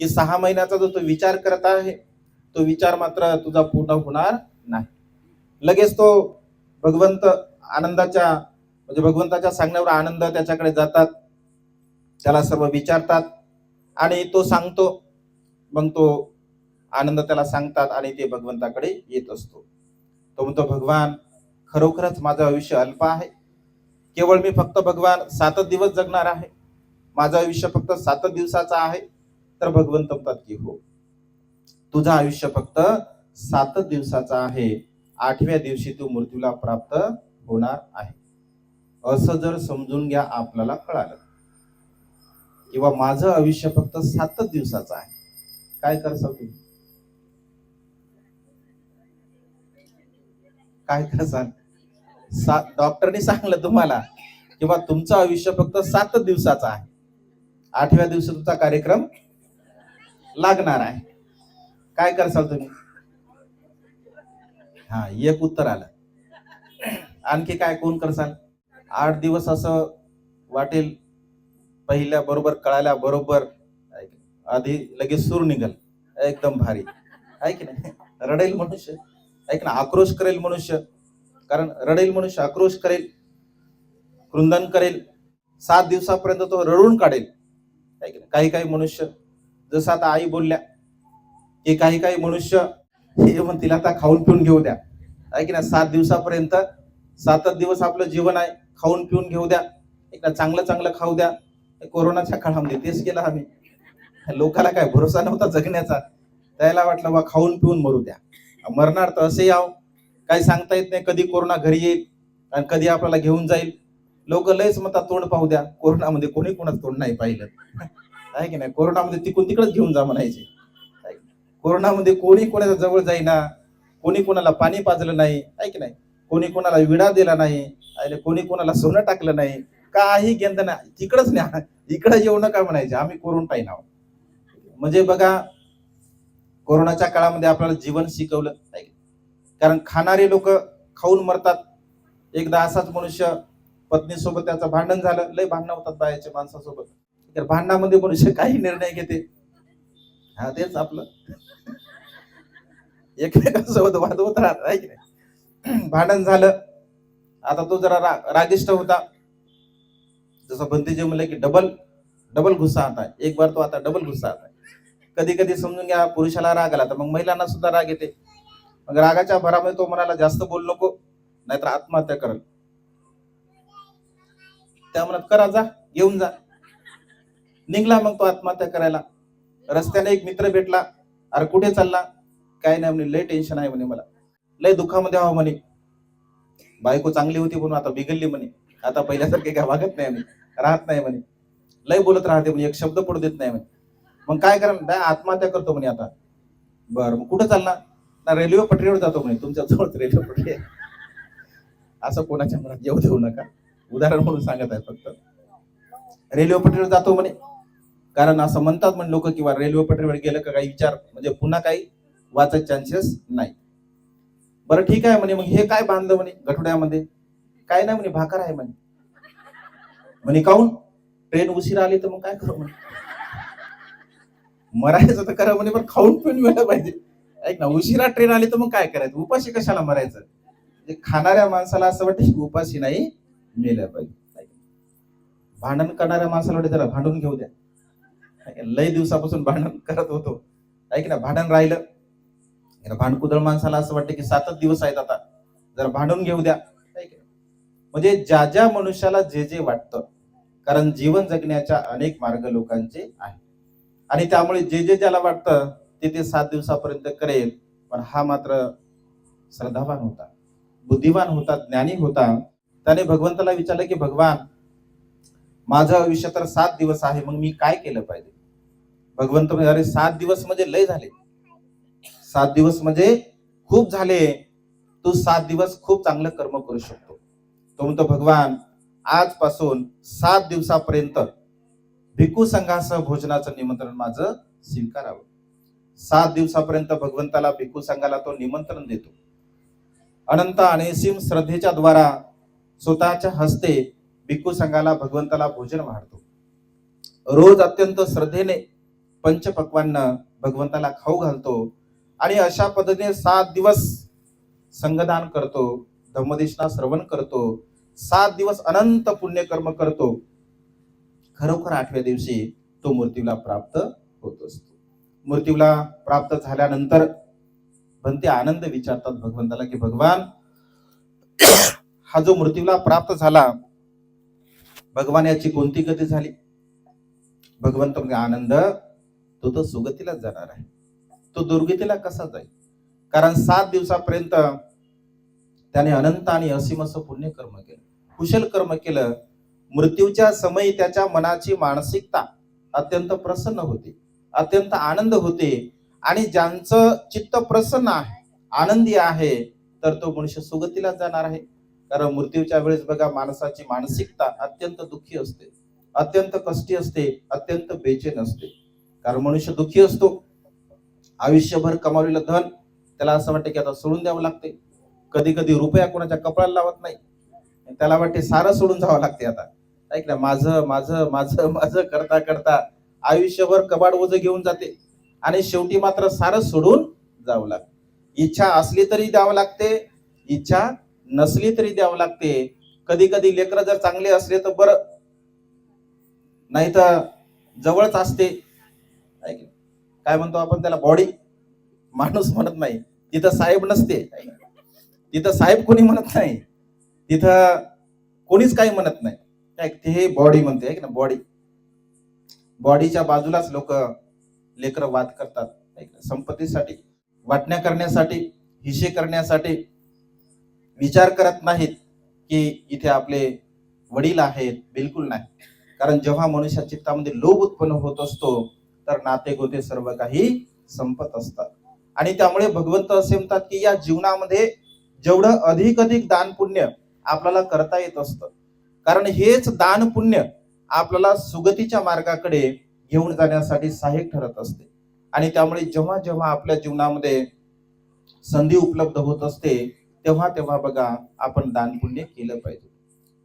की 6 महिन्याचा जो तो विचार करत आहे तो विचार मात्र तुझा पूर्ण होणार नाही. लगेच तो भगवंत आनंदाच्या म्हणजे भगवंताच्या सांगण्यावर आनंद त्याच्याकडे जातात, त्याला सर्व विचारतात आणि तो सांगतो. मग तो आनंद त्याला सांगतात आणि ते भगवंताकडे येत असतो. तो म्हणतो, भगवान खरोखरच माझं आयुष्य अल्प आहे, केवळ मी फक्त भगवान 7 दिवस जगणार आहे, माझं आयुष्य फक्त 7 दिवसाचं आहे. तर भगवंत म्हणतात की हो, तुझं आयुष्य फक्त 7 दिवसाचं आहे, 8व्या दिवशी तू मृत्यूला प्राप्त होणार आहे. असं जर समजून घ्या आपल्याला कळालं, किंवा माझं आयुष्य फक्त 7 दिवसाचं आहे, काय करसाल तुम्ही? काय करसाल? डॉक्टरने सांगलं तुम्हाला किंवा तुमचं आयुष्य फक्त 7 दिवसाचं आहे, 8व्या दिवशी तुमचा कार्यक्रम लागणार आहे, काय करसाल तुम्ही? हा, एक उत्तर आलं. आणखी काय कोण करसाल? 8 दिवस असं वाटेल, पहिल्या बरोबर कळाल्या बरोबर आधी लगेच सूर निघल, एकदम भारी आहे की नाही? रडेल मनुष्य, ऐक ना, आक्रोश करेल मनुष्य, कारण रडेल मनुष्य, आक्रोश करेल, क्रुंदन करेल, 7 दिवसापर्यंत तो रडून काढेल. काही काही मनुष्य जसं आता आई बोलल्या की काही काही मनुष्य हे म्हणतील आता खाऊन पिऊन घेऊ द्या, आहे की ना, 7 दिवसापर्यंत 7 दिवस आपलं जीवन आहे, खाऊन पिऊन घेऊ द्या, एक चांगलं चांगलं खाऊ द्या. कोरोनाच्या काळामध्ये तेच केलं आम्ही. लोकाला काय भरोसा नव्हता जगण्याचा, त्याला वाटलं बा खाऊन पिऊन मरू द्या, मरणार तर असे याव, काही सांगता येत नाही, कधी कोरोना घरी येईल आणि कधी आपल्याला घेऊन जाईल. लोक लयच म्हणतात तोंड पाहू द्या, कोरोनामध्ये कोणी कोणाचं तोंड नाही पाहिलं, आहे की नाही? कोरोनामध्ये तिकून तिकडच घेऊन जा म्हणायचे. कोरोनामध्ये कोणी कोणाच्या जवळ जाईना, कोणी कोणाला पाणी पाजलं नाही, आहे की नाही? कोणी कोणाला विडा दिला नाही, आणि कोणी कोणाला सोनं टाकलं नाही, काही गेंद नाही, तिकडच नाही, इकडे येऊ नका म्हणायचे, आम्ही क्वारंटाईन आहोत. म्हणजे बघा, कोरोनाच्या काळामध्ये आपल्याला जीवन शिकवलं, कारण खाणारे लोक खाऊन मरतात. एकदा असाच मनुष्य पत्नीसोबत त्याचं भांडण झालं, लय भांडणं होतात बायाच्या माणसासोबत, तर भांडणामध्ये मनुष्य काही निर्णय घेते, हा तेच आपलं एकमेकांसोबत वाद होत राहत आहे की नाही. भांडण झालं, आता तो जरा रागिष्ट होता, जसं भंतीजी म्हणलं की डबल डबल गुस्सा आता आहे. एक बार तो आता डबल गुस्सा आता आहे. कधी कधी समजून घ्या, पुरुषाला राग आला तर मग महिलांना सुद्धा राग येते. मग रागाच्या भरामध्ये तो म्हणाला जास्त बोल नको, नाहीतर आत्महत्या करल. त्या म्हणत करा, जा घेऊन जा. निघला मग तो आत्महत्या करायला. रस्त्याने एक मित्र भेटला, अरे कुठे चालला? काय नाही म्हणे, लय टेन्शन आहे म्हणे, मला लय दुःखामध्ये आहो म्हणे. बायको चांगली होती म्हणून आता बिघडली म्हणे, आता पहिल्यासारखे काय वागत नाही म्हणे, राहत नाही म्हणे, लय बोलत राहते म्हणे, एक शब्द पडू देत नाही म्हणे. मग काय करा, आत्महत्या करतो म्हणे आता. बरं, मग कुठं चालला? ना रेल्वे पटरीवर जातो म्हणे, तुमच्या जवळ रेल्वे पटरी आहे. असं कोणाच्या मनात येऊ देऊ नका, उदाहरण म्हणून सांगत आहे फक्त. रेल्वे पटरीवर जातो म्हणे, कारण असं म्हणतात म्हणे लोक, किंवा रेल्वे पटरीवर गेलं का काही विचार म्हणजे पुन्हा काही वाचायचे चान्सेस नाही. बरं ठीक आहे म्हणे, मग हे काय बांधलं म्हणे गठुड्यामध्ये? काय नाही म्हणे, भाकर आहे म्हणे. म्हणे काऊन? ट्रेन उशिरा आली तर मग काय करू म्हणे. मरायचं तर करा म्हणे, पण खाऊन पिऊन मिळालं पाहिजे. ऐक ना, उशिरा ट्रेन आली तर मग काय करायचं? उपाशी कशाला मरायचं? खाणाऱ्या माणसाला असं वाटतं की उपाशी नाही मेल्या पाहिजे. भांडण करणाऱ्या माणसाला वाटतं त्याला भांडून घेऊ द्या. लय दिवसापासून भांडण करत होतो, ऐक ना, भांडण राहिलं. भांडकुदळ माणसाला असं वाटतं की 7च दिवस आहेत आता, जरा भांडून घेऊ द्या. म्हणजे ज्या ज्या मनुष्याला जे जे वाटतं, कारण जीवन जगण्याच्या अनेक मार्ग लोकांचे आहेत, आणि त्यामुळे जे जे ज्याला वाटतं ते 7 दिवसापर्यंत करेल. पण हा मात्र श्रद्धावान होता, बुद्धिवान होता, ज्ञानी होता. त्याने भगवंताला विचारलं की भगवान, माझं आयुष्य तर 7 दिवस आहे, मग मी काय केलं पाहिजे? भगवंत म्हणजे अरे 7 दिवस म्हणजे लय झाले, 7 दिवस म्हणजे खूप झाले, तू 7 दिवस खूप चांगलं कर्म करू शकतो. तो म्हणतो भगवान, आजपासून 7 दिवसापर्यंत भिक्खू संघासह भोजनाचं निमंत्रण माझं स्वीकारावं. 7 दिवसापर्यंत भगवंताला, भिक्खू संघाला तो निमंत्रण देतो. अनंत आणि असीम श्रद्धेच्या द्वारा स्वतःच्या हस्ते भिक्खू संघाला, भगवंताला भोजन वाढतो. रोज अत्यंत श्रद्धेने पंचपक्वान्न भगवंताला खाऊ घालतो. आणि अशा पद्धतीने 7 दिवस संगदान करतो, धम्मदेशना श्रवण करतो, 7 दिवस अनंत पुण्यकर्म करतो. खरोखर 8व्या दिवशी तो मृत्यूला प्राप्त होत असतो. मृत्यूला प्राप्त झाल्यानंतर भंते आनंद विचारतात भगवंताला की भगवान, हा जो मृत्यूला प्राप्त झाला, भगवान याची कोणती गती झाली? भगवंत म्हणजे आनंद, तो तर सुगतीलाच जाणार आहे, तो दुर्गतीला कसा जाईल? कारण 7 दिवसापर्यंत त्याने अनंत आणि असीम असं पुण्यकर्म केलं, कुशल कर्म केलं. मृत्यूच्या समयी त्याच्या मनाची मानसिकता अत्यंत प्रसन्न होते, अत्यंत आनंद होते. आणि ज्यांचं चित्त प्रसन्न आहे, आनंदी आहे, तर तो मनुष्य सुगतीला जाणार आहे. कारण मृत्यूच्या वेळेस बघा, माणसाची मानसिकता अत्यंत दुःखी असते, अत्यंत कष्टी असते, अत्यंत बेचैन असते. कारण मनुष्य दुःखी असतो. आयुष्यभर कमावलेलं धन त्याला असं वाटतं की आता सोडून द्यावं लागते. कधी कधी रुपया कोणाच्या कपाळाला लावत नाही, त्याला वाटते सारं सोडून जावं लागते. आता ऐक ना, माझं माझं माझं माझं करता करता आयुष्यभर कबाड ओझं घेऊन जाते, आणि शेवटी मात्र सारं सोडून जावं लागतं. इच्छा असली तरी द्यावं लागते, इच्छा नसली तरी द्यावं लागते. कधी कधी लेकरं जर चांगले असले तर बरं, नाही तर जवळच असते. काय म्हणतो आपण त्याला, बॉडी, माणूस म्हणत नाही. तिथं साहेब नसते, तिथं साहेब कोणी म्हणत नाही, तिथं कोणीच काही म्हणत नाही. ते बॉडी म्हणते आहे ना, बॉडी. बॉडीच्या बाजूलाच लोक लेकर वाद करतात, संपत्तीसाठी, वाटण्या करण्यासाठी, हिशे करण्यासाठी. विचार करत नाहीत की इथे आपले वडील आहेत, बिलकुल नाही. कारण जेव्हा मनुष्या चित्तामध्ये लोभ उत्पन्न होत असतो, तर नाते गोते सर्व काही संपत असतात. आणि त्यामुळे भगवंत असे म्हणतात की या जीवनामध्ये जेवढं अधिक दान पुण्य आपल्याला करता येत असतं, कारण हेच दान पुण्य आपल्याला सुगतीच्या मार्गाकडे घेऊन जाण्यासाठी सहाय्यक ठरत असते. आणि त्यामुळे जेव्हा जेव्हा आपल्या जीवनामध्ये संधी उपलब्ध होत असते, तेव्हा तेव्हा बघा, आपण दान पुण्य केलं पाहिजे,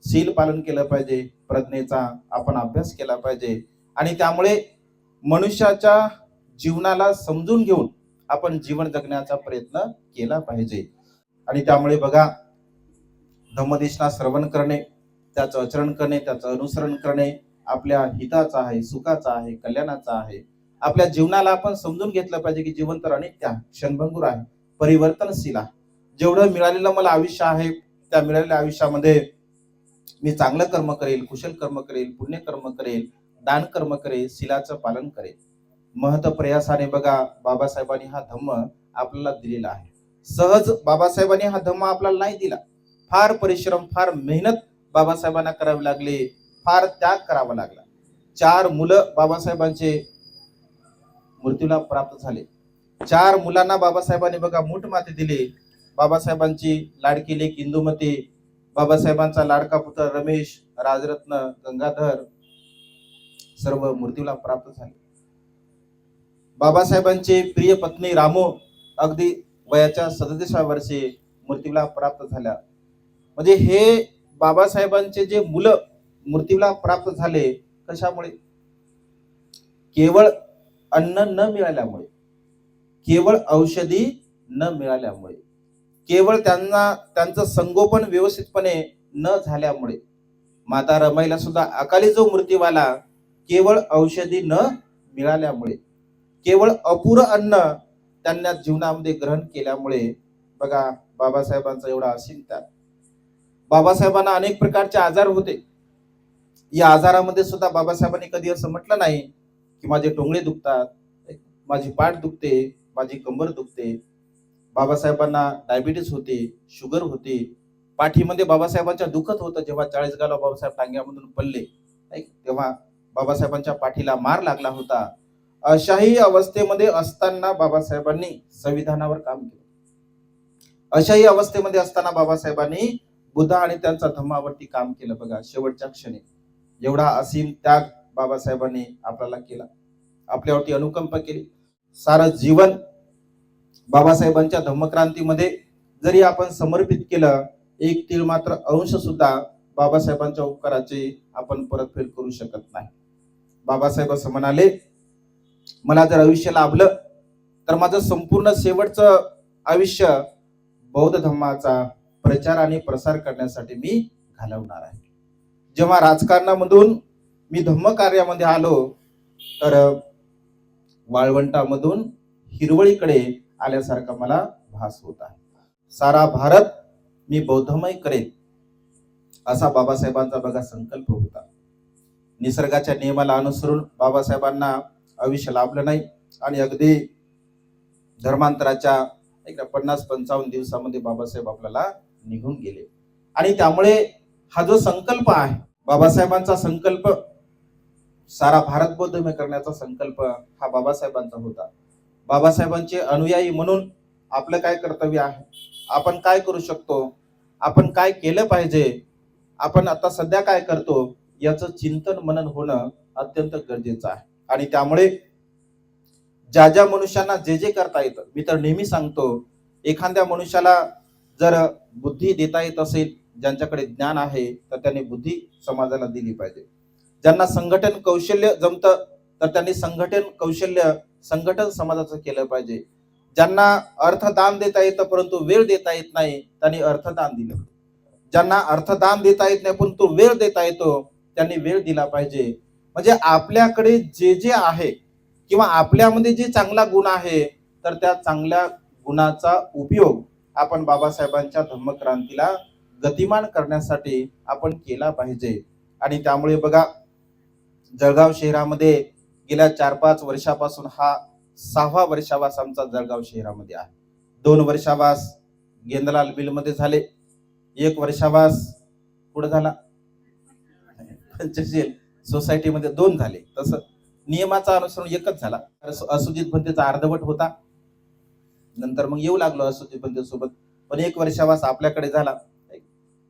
शील पालन केलं पाहिजे, प्रज्ञेचा आपण अभ्यास केला पाहिजे. आणि त्यामुळे मनुष्याच्या जीवनाला समजून घेऊन आपण जीवन जगण्याचा प्रयत्न केला पाहिजे. आणि त्यामुळे बघा, धम्मदेशना श्रवण करणे, त्याचं आचरण करणे, त्याचं अनुसरण करणे आपल्या हिताचं आहे, सुखाचं आहे, कल्याणाचं आहे. आपल्या जीवनाला आपण समजून घेतलं पाहिजे की जीवन तर अनित्य आहे, क्षणभंगूर आहे, परिवर्तनशील आहे. जेवढं मिळालेलं मला आयुष्य आहे, त्या मिळालेल्या आयुष्यामध्ये मी चांगलं कर्म करेल, कुशल कर्म करेल, पुण्य कर्म करेल, दान कर्म करेल, शीलाचं पालन करेल. महत प्रयासाने बघा, बाबासाहेबांनी हा धम्म आपल्याला दिलेला आहे. सहज बाबासाहेबांनी हा धम्म आपल्याला नाही दिला. फार परिश्रम, फार मेहनत बाबासाहेबांना करावी लागली, फार त्याग करावा लागला. 4 मुलं बाबासाहेबांचे मृत्यूला प्राप्त झाले. 4 मुलांना बाबासाहेबांनी बघा मूठ माती दिली. बाबासाहेबांची लाडकी लेक इंदुमती, बाबासाहेबांचा लाडका पुत्र रमेश, राजरत्न, गंगाधर सर्व मृत्यूला प्राप्त झाले. बाबासाहेबांची प्रिय पत्नी रामू अगदी वयाच्या 37व्या वर्षी मृत्यूला प्राप्त झाल्या. म्हणजे हे बाबासाहेबांचे जे मुलं मृत्यूला प्राप्त झाले, कशामुळे? केवळ अन्न न मिळाल्यामुळे, केवळ औषधी न मिळाल्यामुळे, केवळ त्यांचं संगोपन व्यवस्थितपणे न झाल्यामुळे. माता रमाईला सुद्धा अकाली जो मृत्यू आला, केवळ औषधी न मिळाल्यामुळे, केवळ अपुरं अन्न त्यांना जीवनामध्ये ग्रहण केल्यामुळे. बघा, बाबासाहेबांचा एवढा असीम त्याग. बाबासाहेबांना अनेक प्रकारचे आजार होते. या आजारामध्ये सुद्धा बाबासाहेबांनी कधी असं म्हटलं नाही की माझे टोंगळे दुखतात, माझी पाठ दुखते, माझी कंबर दुखते. बाबासाहेबांना डायबिटीस होती, शुगर होती. पाठीमध्ये बाबासाहेबांच्या दुखत होतं. जेव्हा 40 गावला बाबासाहेब टांग्यामधून पडले, तेव्हा बाबासाहेबांच्या पाठीला मार लागला होता. अशाही अवस्थेमध्ये असताना बाबासाहेबांनी संविधानावर काम केलं. अशाही अवस्थेमध्ये असताना बाबासाहेबांनी बुद्ध आणि त्यांच्या धम्मावरती काम केलं. बघा, शेवटच्या क्षणी एवढा असीम त्याग बाबासाहेबांनी आपल्याला केला, आपल्यावरती अनुकंपा केली. सारं जीवन बाबासाहेबांच्या धम्मक्रांतीमध्ये जरी आपण समर्पित केलं, एक तीळ मात्र अंश सुद्धा बाबासाहेबांच्या उपकाराची आपण परतफेड करू शकत नाही. बाबासाहेब असं म्हणाले, मला जर आयुष्य लाभलं तर माझं संपूर्ण शेवटचं आयुष्य बौद्ध धम्माचा प्रचार आणि प्रसार करण्यासाठी मी घालवणार आहे. जेव्हा राजकारणामधून मी धम्म कार्यामध्ये आलो, तर वाळवंटामधून हिरवळीकडे आल्यासारखा मला भास होत आहे. सारा भारत मी बौद्धमय करेल, असा बाबासाहेबांचा बघा संकल्प होता. निसर्गाच्या नियमाला अनुसरून बाबासाहेबांना आयुष्य लाभलं नाही आणि अगदी धर्मांतराच्या 50-55 दिवसामध्ये बाबासाहेब आपल्याला निघून गेले. आणि त्यामुळे हा जो संकल्प आहे बाबासाहेबांचा संकल्प, सारा भारत बौद्धमय करण्याचा संकल्प हा बाबासाहेबांचा होता. बाबासाहेबांचे अनुयायी म्हणून आपलं काय कर्तव्य आहे, आपण काय करू शकतो, आपण काय केलं पाहिजे, आपण आता सध्या काय करतो, याचं चिंतन मनन होणं अत्यंत गरजेचं आहे. आणि त्यामुळे ज्या ज्या मनुष्यांना जे जे करता येतं, मी तर नेहमी सांगतो, एखाद्या मनुष्याला जर बुद्धी देता येत असेल, ज्यांच्याकडे ज्ञान आहे, तर त्यांनी बुद्धी समाजाला दिली पाहिजे. ज्यांना संघटन कौशल्य जमतं, तर त्यांनी संघटन समाजाचं केलं पाहिजे. ज्यांना अर्थदान देता येतं परंतु वेळ देता येत नाही, त्यांनी अर्थदान दिलं. ज्यांना अर्थदान देता येत नाही परंतु वेळ देता येतो, त्यांनी वेळ दिला पाहिजे. म्हणजे आपल्याकडे जे जे आहे किंवा आपल्यामध्ये जे चांगला गुण आहे, तर त्या चांगल्या गुणाचा उपयोग आपण बाबासाहेबांच्या धम्मक्रांतीला गतिमान करण्यासाठी आपण केला पाहिजे. आणि त्यामुळे बघा, जळगाव शहरामध्ये गेल्या 4-5 वर्षापासून हा 6वा वर्षावास आमचा जळगाव शहरामध्ये आहे. 2 वर्षावास गेंदलाल मिलमध्ये झाले, 1 वर्षावास कुठं झाला, पंचशील सोसायटीमध्ये 2 झाले. तसं नियमाचा अनुसरून 1च झाला. असुजित भंतेचा अर्धवट होता, नंतर मग येऊ लागलो असुजित भंते सोबत. पण 1 वर्षावास आपल्याकडे झाला.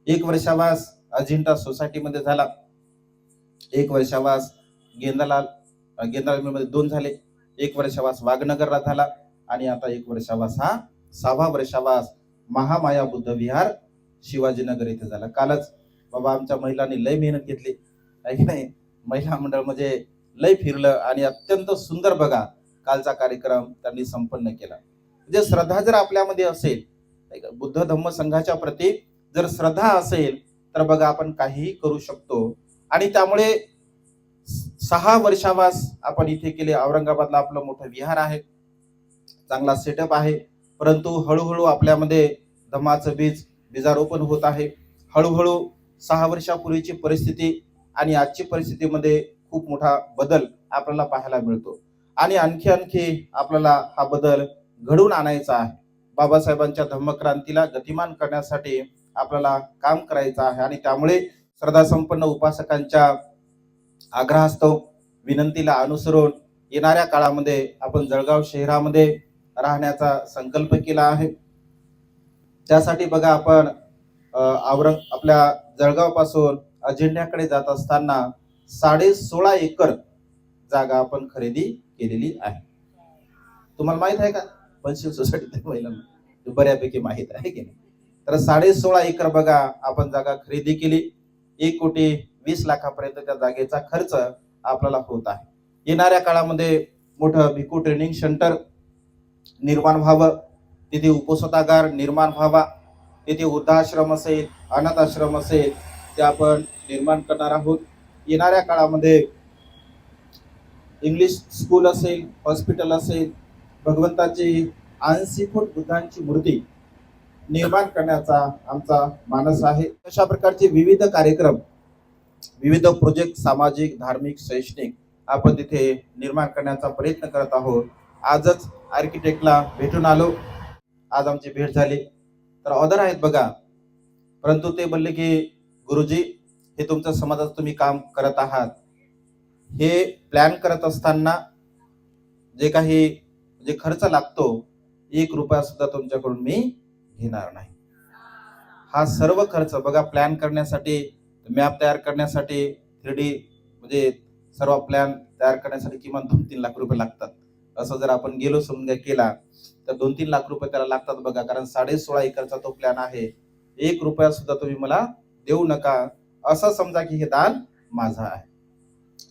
1 वर्षावास अजिंठा सोसायटीमध्ये झाला. 1 वर्षावास गेंदलाल मध्ये 2 झाले. 1 वर्षावास वाघनगरला झाला. आणि आता 1 वर्षावास हा 6वा वर्षावास महामाया बुद्ध विहार शिवाजीनगर इथे झाला. कालच बाबा आमच्या महिलांनी लय मेहनत घेतली आहे की नाही, महिला मंडळ म्हणजे लय फिरलं आणि अत्यंत सुंदर बघा कालचा कार्यक्रम त्यांनी संपन्न केला. म्हणजे श्रद्धा जर आपल्यामध्ये असेल, बुद्ध धम्म संघाच्या प्रती जर श्रद्धा असेल तर बघा आपण काहीही करू शकतो. आणि त्यामुळे 6 वर्षावास आपण इथे केले. औरंगाबादला आपलं मोठं विहार आहे, चांगला सेटअप आहे, परंतु हळूहळू आपल्यामध्ये धम्माचं बीजारोपण होत आहे. हळूहळू 6 वर्षापूर्वीची परिस्थिती आणि आजची परिस्थितीमध्ये खूप मोठा बदल आपल्याला पाहायला मिळतो. आणि आणखी आणखी आपल्याला हा बदल घडवून आणायचा आहे. बाबासाहेबांच्या धम्मक्रांतीला गतिमान करण्यासाठी आपल्याला काम करायचं आहे. आणि त्यामुळे श्रद्धासंपन्न उपासकांच्या आग्रहास्तव विनंतीला अनुसरून येणाऱ्या काळामध्ये आपण जळगाव शहरामध्ये राहण्याचा संकल्प केला आहे. त्यासाठी बघा आपण आपल्या जळगाव पासून अजिंठ्याकडे जात असताना 16.5 एकर जागा आपण खरेदी केलेली आहे. तुम्हाला माहित आहे का? पंचशील सोसायटीतील महिलांना बऱ्यापैकी माहित आहे की नाही? तर 16.5 एकर बघा आपण जागा खरेदी केली. 1,20,00,000पर्यंत त्या जागेचा खर्च आपल्याला होत आहे. येणाऱ्या काळामध्ये मोठं भिकू ट्रेनिंग सेंटर निर्माण व्हावं, तिथे उपस्वतागार निर्माण व्हावा, तिथे वृद्धाश्रम असेल, अनाथ आश्रम असेल, ते आपण निर्माण करणार आहोत. येणाऱ्या काळामध्ये इंग्लिश स्कूल असेल, हॉस्पिटल असेल, भगवंताची 80 फूट बुद्धांची मूर्ती निर्माण करण्याचा आमचा मानस आहे. अशा प्रकारचे विविध कार्यक्रम, विविध प्रोजेक्ट सामाजिक, धार्मिक, शैक्षणिक आपण तिथे निर्माण करण्याचा प्रयत्न करत आहोत. आजच आर्किटेक्टला भेटून आलो, आज आमची भेट झाली. तर ऑर्डर आहेत बघा, परंतु ते बोलले की गुरुजी हे तुमच्या समाजात तुम्ही काम करत आहात, हे प्लॅन करत असताना जे काही जे खर्च लागतो 1 रुपया सुद्धा तुमच्याकडून मी घेणार नाही. हा सर्व खर्च बघा प्लॅन करण्यासाठी, मॅप तयार करण्यासाठी, 3D म्हणजे सर्व प्लॅन तयार करण्यासाठी किमान 2-3 लाख रुपये लागतात. असं जर आपण गेलो समजा केला तर 2-3 लाख रुपये त्याला लागतात बघा. कारण 16.5 एकरचा तो प्लॅन आहे. 1 रुपया सुद्धा तुम्ही मला देऊ नका, असं समजा की हे दान माझं आहे.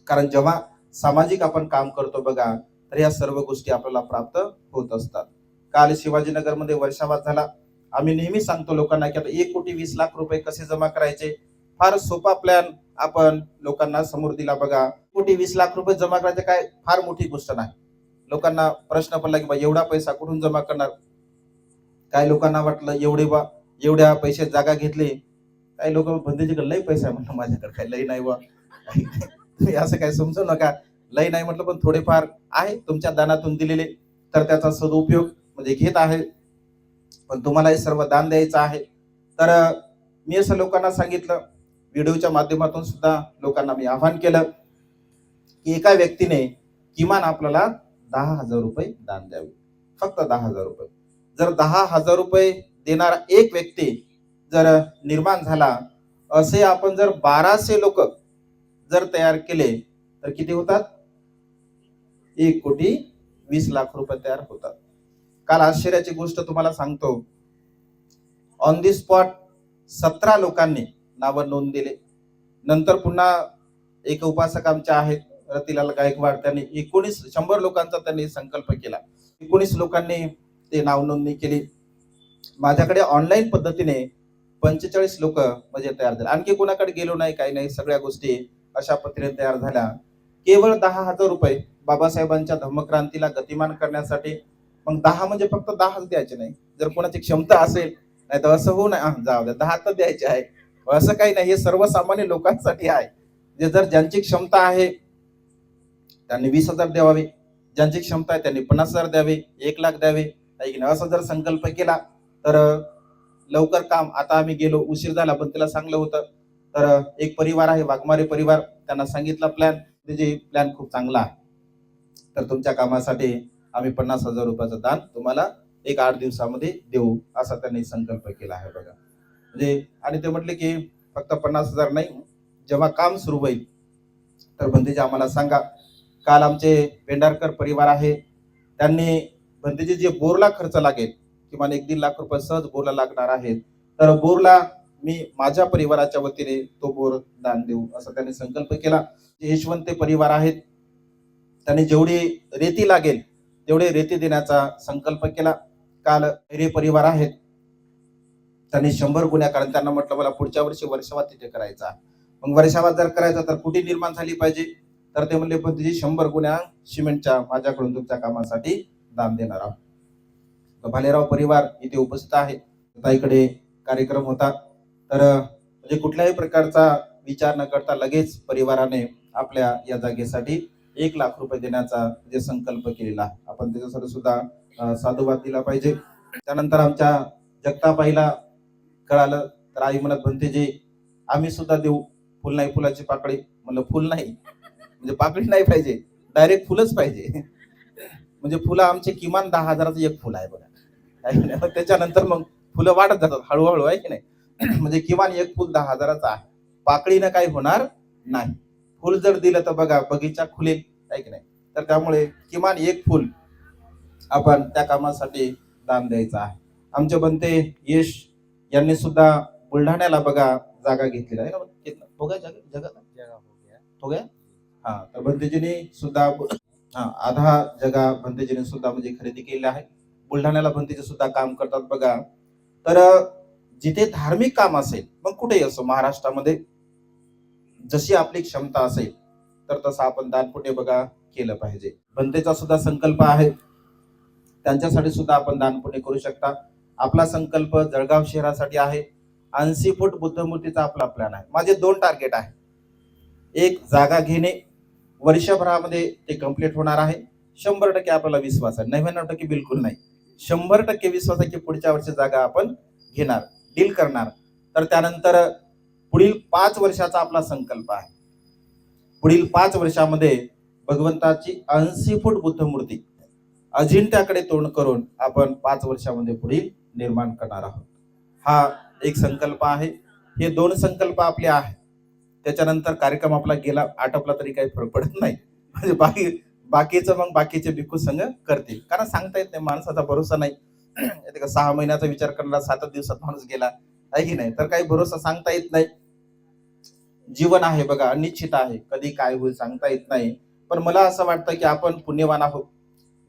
कारण जेव्हा सामाजिक आपण काम करतो बघा तर या सर्व गोष्टी आपल्याला प्राप्त होत असतात. काल शिवाजीनगरमध्ये वर्षावास झाला. आम्ही नेहमी सांगतो लोकांना की आता 1,20,00,000 रुपये कसे जमा करायचे. फार सोपा प्लॅन आपण लोकांना समोर दिला बघा. 1,20,00,000 रुपये जमा करायचे काय फार मोठी गोष्ट नाही. लोकांना प्रश्न पडला की बा एवढा पैसा कुठून जमा करणार. काही लोकांना वाटलं एवढ्या पैसे जागा घेतली. काही लोक बंदेजीकडे लई पैसा आहे, म्हटलं माझ्याकडे काही लई नाही बा. तुम्ही असं काही समजू नका. लई नाही म्हटलं पण थोडेफार आहे तुमच्या दानातून दिलेले, तर त्याचा सदुपयोग म्हणजे घेत आहे. पण तुम्हाला हे सर्व दान द्यायचं आहे. तर मी असं लोकांना सांगितलं, व्हिडिओच्या माध्यमातून सुद्धा लोकांना मी आवाहन केलं की एका व्यक्तीने किमान आपल्याला 10,000 रुपये दान द्यावे. फक्त 10,000 रुपये. जर 10,000 रुपये देणारा एक व्यक्ती जर निर्माण झाला, असे आपण जर 1200 लोक जर तयार केले तर किती होतात? 1,20,00,000 रुपये तयार होतात. काल आश्चर्याची गोष्ट तुम्हाला सांगतो, ऑन दी स्पॉट 17 लोकांनी नावं नोंद दिले. नंतर पुन्हा एक उपासक आमच्या आहेत रतिलाल गायकवाड, त्यांनी 100 लोकांचा त्यांनी संकल्प केला. 19 लोकांनी ते नाव नोंदणी केली. माझ्याकडे ऑनलाईन पद्धतीने 45 लोक म्हणजे तयार झाले. आणखी कोणाकडे गेलो नाही, काही नाही, सगळ्या गोष्टी अशा पद्धतीने तयार झाल्या. केवळ 10,000 रुपये बाबासाहेबांच्या धम्मक्रांतीला गतिमान करण्यासाठी. मग 10 म्हणजे फक्त 10च द्यायचे नाही. जर कोणाची क्षमता असेल, नाही तर असं होऊ नये जाऊ द्या 10 तर द्यायचे आहे, असं काही नाही. हे सर्वसामान्य लोकांसाठी आहे. जे जर ज्यांची क्षमता आहे त्यांनी 20,000 द्यावे, ज्यांची क्षमता आहे त्यांनी 50,000 द्यावे, 1,00,000 द्यावे. असं जर संकल्प केला तर लवकर काम. आता आम्ही गेलो, उशीर झाला, पण त्याला सांगलं होतं. तर एक परिवार आहे वाघमारे परिवार, त्यांना सांगितलं प्लॅन, त्याचे प्लॅन खूप चांगला आहे, तर तुमच्या कामासाठी आम्ही 50,000 रुपयाचं दान तुम्हाला 8 दिवसामध्ये देऊ, असा त्यांनी संकल्प केला आहे बघा. म्हणजे आणि ते म्हटले की फक्त 50,000 नाही, जेव्हा काम सुरू होईल तर बंदेजी आम्हाला सांगा. काल आमचे पेंढारकर परिवार आहे, त्यांनी बंदेजी जे बोरला खर्च लागेल किमान 1-1.5 लाख रुपये सहज बोरला लागणार आहेत, तर बोरला मी माझ्या परिवाराच्या वतीने तो बोर दान देऊ, असा त्यांनी संकल्प केला. जे यशवंत परिवार आहेत, त्यांनी जेवढी रेती लागेल तेवढे रेती देण्याचा संकल्प केला. काल हिरे परिवार आहेत, त्यांनी 100 गुण्या, कारण त्यांना म्हटलं मला पुढच्या वर्षी वर्षावात तिथे करायचा. मग वर्षावात जर करायचा तर कुठे निर्माण झाली पाहिजे, तर ते म्हणले पण तिची 100 गुण्या सिमेंटच्या माझ्याकडून तुमच्या कामासाठी दान देणार आहोत. भालेराव परिवार इथे उपस्थित आहे. ताईकडे कार्यक्रम होता, तर म्हणजे कुठल्याही प्रकारचा विचार न करता लगेच परिवाराने आपल्या या जागेसाठी 1 लाख रुपये देण्याचा जे संकल्प केलेला आहे, आपण त्याच्यासाठी सुद्धा साधुवाद दिला पाहिजे. त्यानंतर आमच्या जगताबाईला कळालं, तर आई म्हणत म्हणते जे आम्ही सुद्धा देऊ, फुल नाही फुलाची पाकळी. म्हणलं फुल नाही, म्हणजे पाकळी नाही पाहिजे, डायरेक्ट फुलच पाहिजे. म्हणजे फुलं आमचे किमान 10,000चं एक फुल आहे बघा. त्याच्यानंतर मग फुलं वाढत जातात हळूहळू, आहे की नाही. म्हणजे किमान एक फुल 10,000चं आहे. पाकळीनं काही होणार नाही. फुल जर दिलं तर बघा बगीचा खुलेल, आहे की नाही. तर त्यामुळे किमान एक फुल आपण त्या कामासाठी दान द्यायचं आहे. आमचे बनते यश यांनी सुद्धा बुलढाण्याला बघा जागा घेतलेला आहे ना. हो गया जगह हो गया. हा, तर बनतेजीने सुद्धा आधा जगा बनतेजीने सुद्धा म्हणजे खरेदी केलेली आहे. बुलढाण्याला बनतेजी सुद्धा काम करतात बघा. तर जिथे धार्मिक काम असेल, मग कुठेही असो महाराष्ट्रामध्ये, जशी आपली क्षमता असेल तर तसं आपण दानपुण्य बघा केलं पाहिजे. बनतेचा सुद्धा संकल्प आहे, त्यांच्यासाठी सुद्धा आपण दानपुण्य करू शकता. आपला संकल्प जळगाव शहरासाठी आहे. 80 फूट बुद्धमूर्तीचा आपला प्लॅन आहे. माझे 2 टार्गेट आहे. एक, जागा घेणे, वर्षभरामध्ये ते कंप्लीट होणार आहे. 100% आपल्याला विश्वास आहे, 99% बिलकुल नाही, 100% विश्वास आहे की पुढच्या वर्षी जागा आपण घेणार, डील करणार. तर त्यानंतर पुढील 5 वर्षाचा आपला संकल्प आहे. पुढील 5 वर्षामध्ये भगवंताची 80 फूट बुद्धमूर्ती अजिंठ्याकडे तोंड करून आपण 5 वर्षामध्ये पुढील निर्माण करणार आहोत. हा एक संकल्प आहे. हे 2 संकल्प आपले आहेत. त्याच्यानंतर कार्यक्रम आपला गेला आटपला तरी काही फरक पडत नाही. म्हणजे बाकीचं मग बाकीचे भिक्खू संघ करतील, कारण सांगता येत नाही, माणसाचा भरोसा नाही. 6 महिन्याचा विचार करणार 7 दिवसात माणूस गेला, आहे की नाही. तर काही भरोसा सांगता येत नाही. जीवन आहे बघा, अनिश्चित आहे, कधी काय होईल सांगता येत नाही. पण मला असं वाटतं की आपण पुण्यवान आहोत.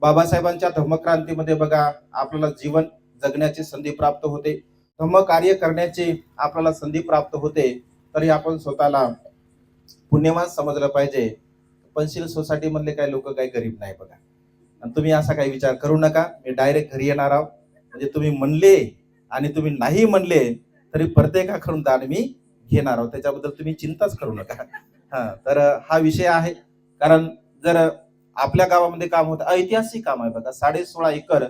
बाबासाहेबांच्या धम्मक्रांतीमध्ये बघा आपल्याला जीवन जगण्याची संधी प्राप्त होते, धम्म कार्य करण्याची आपल्याला संधी प्राप्त होते. तरी आपण स्वतःला पुण्यवान समजलं पाहिजे. पंचशील सोसायटी मधले काही लोक काही गरीब नाही बघा. आणि तुम्ही असा काही विचार करू नका, मी डायरेक्ट घरी येणार आहोत. म्हणजे तुम्ही म्हणले आणि तुम्ही नाही म्हणले तरी प्रत्येकाकडून दान मी घेणार आहोत, त्याच्याबद्दल तुम्ही चिंताच करू नका. तर हा विषय आहे. कारण जर आपल्या गावामध्ये काम होतं, ऐतिहासिक काम आहे बघा, 16.5 एकर,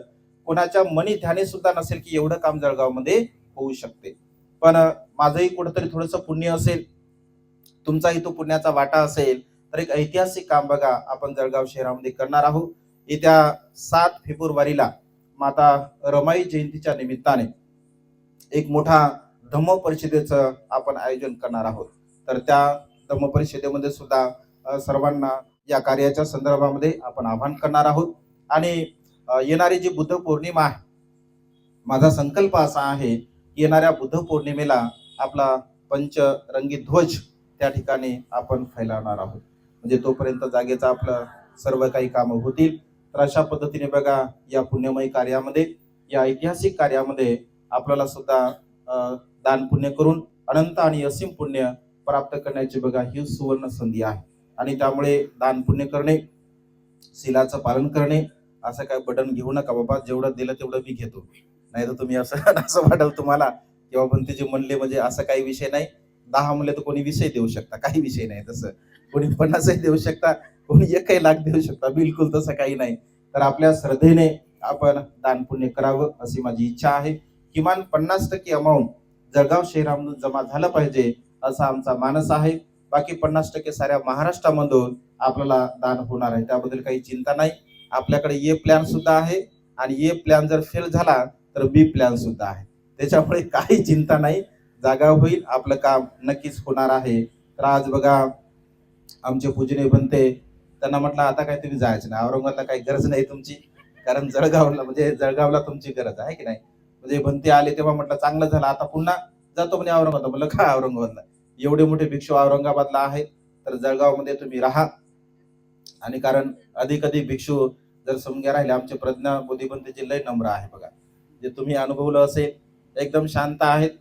कोणाच्या मनी ध्यानी सुद्धा नसेल की एवढं काम जळगावमध्ये होऊ शकते. पण माझंही कुठेतरी थोडंसं पुण्य असेल, तुमचाही तो पुण्याचा वाटा असेल, तर एक ऐतिहासिक काम बघा आपण जळगाव शहरामध्ये करणार आहोत. येत्या 7 फेब्रुवारीला माता रमाई जयंतीच्या निमित्ताने एक मोठा धम्म परिषदेचं आपण आयोजन करणार आहोत. तर त्या धम्म परिषदेमध्ये सुद्धा सर्वांना या कार्याच्या संदर्भामध्ये आपण आवाहन करणार आहोत. आणि येणारी जी बुद्ध पौर्णिमा आहे, माझा संकल्प असा आहे, येणाऱ्या बुद्ध पौर्णिमेला आपला पंचरंगी ध्वज त्या ठिकाणी आपण फैलावणार आहोत. म्हणजे तोपर्यंत जागेचा आपलं सर्व काही कामं होतील. तर अशा पद्धतीने बघा या पुण्यमयी कार्यामध्ये, या ऐतिहासिक कार्यामध्ये आपल्याला सुद्धा दान पुण्य करून अनंत आणि असीम पुण्य प्राप्त करण्याची बघा ही सुवर्ण संधी आहे. आणि त्यामुळे दान पुण्य करणे, शीलाचं पालन करणे, असं काय बटन घेऊ नका बाबा, जेवढं दिलं तेवढं मी घेतो, नाही तर तुम्ही असं वाटेल तुम्हाला किंवा पण तिचे म्हणले म्हणजे असं काही विषय नाही. 10 म्हणले तर कोणी 20 देऊ शकता, काही विषय नाही तसं. कोणी 50 देऊ शकता, कोणी 1 लाख देऊ शकता, बिलकुल तसं काही नाही. तर आपल्या श्रद्धेने आपण दान पुण्य करावं अशी माझी इच्छा आहे. किमान 50% अमाऊंट जळगाव शहरामधून जमा झालं पाहिजे असा आमचा मानस आहे. बाकी 50% साऱ्या महाराष्ट्रामधून आपल्याला दान होणार आहे, त्याबद्दल काही चिंता नाही. आपल्याकडे ए प्लॅन सुद्धा आहे आणि ए प्लॅन जर फेल झाला तर बी प्लॅन सुद्धा आहे, त्याच्यामुळे काही चिंता नाही. जागा होईल, आपलं काम नक्कीच होणार आहे. तर आज बघा आमचे पूजनीय बनते, त्यांना म्हटलं आता काय तुम्ही जायचं नाही, औरंगाबादला काही गरज नाही तुमची, कारण जळगावला तुमची गरज आहे की नाही. म्हणजे बनते आले तेव्हा म्हटलं चांगलं झालं, आता पुन्हा जातो म्हणे औरंगाबाद. म्हटलं का औरंगाबादला, एवढे मोठे भिक्षू औरंगाबादला आहेत, तर जळगावमध्ये तुम्ही राहा. आणि कारण अधिक भिक्षू जर समजा राहिले आमचे प्रज्ञा बोधिबंधूचे लय नम्र आहे बघा, जे तुम्ही अनुभवलं असेल, एकदम शांत आहेत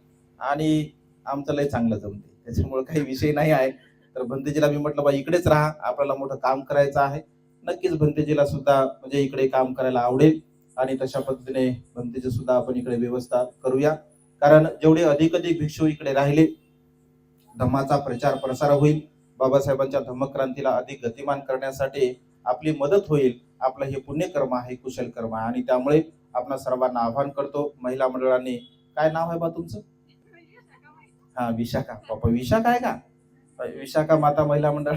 आणि आमचं लय चांगलं जमते, त्याच्यामुळे काही विषय नाही आहे. तर भंतेजीला मी म्हटलं बा इकडेच राहा, आपल्याला मोठं काम करायचं आहे. नक्कीच भंतेजीला सुद्धा म्हणजे इकडे काम करायला आवडेल आणि तशा पद्धतीने भंतेजी सुद्धा आपण इकडे व्यवस्था करूया. कारण जेवढे अधिक भिक्षू इकडे राहिले, धम्माचा प्रचार प्रसार होईल, बाबासाहेबांच्या धम्मक्रांतीला अधिक गतिमान करण्यासाठी आपली मदत होईल. आपलं हे पुण्यकर्म आहे, कुशल कर्म आहे आणि त्यामुळे आपण सर्वांना आवाहन करतो. महिला मंडळांनी, काय नाव आहे बा तुमचं? हा, विशाखा. बापा विशाखा आहे का? विशाखा माता महिला मंडळ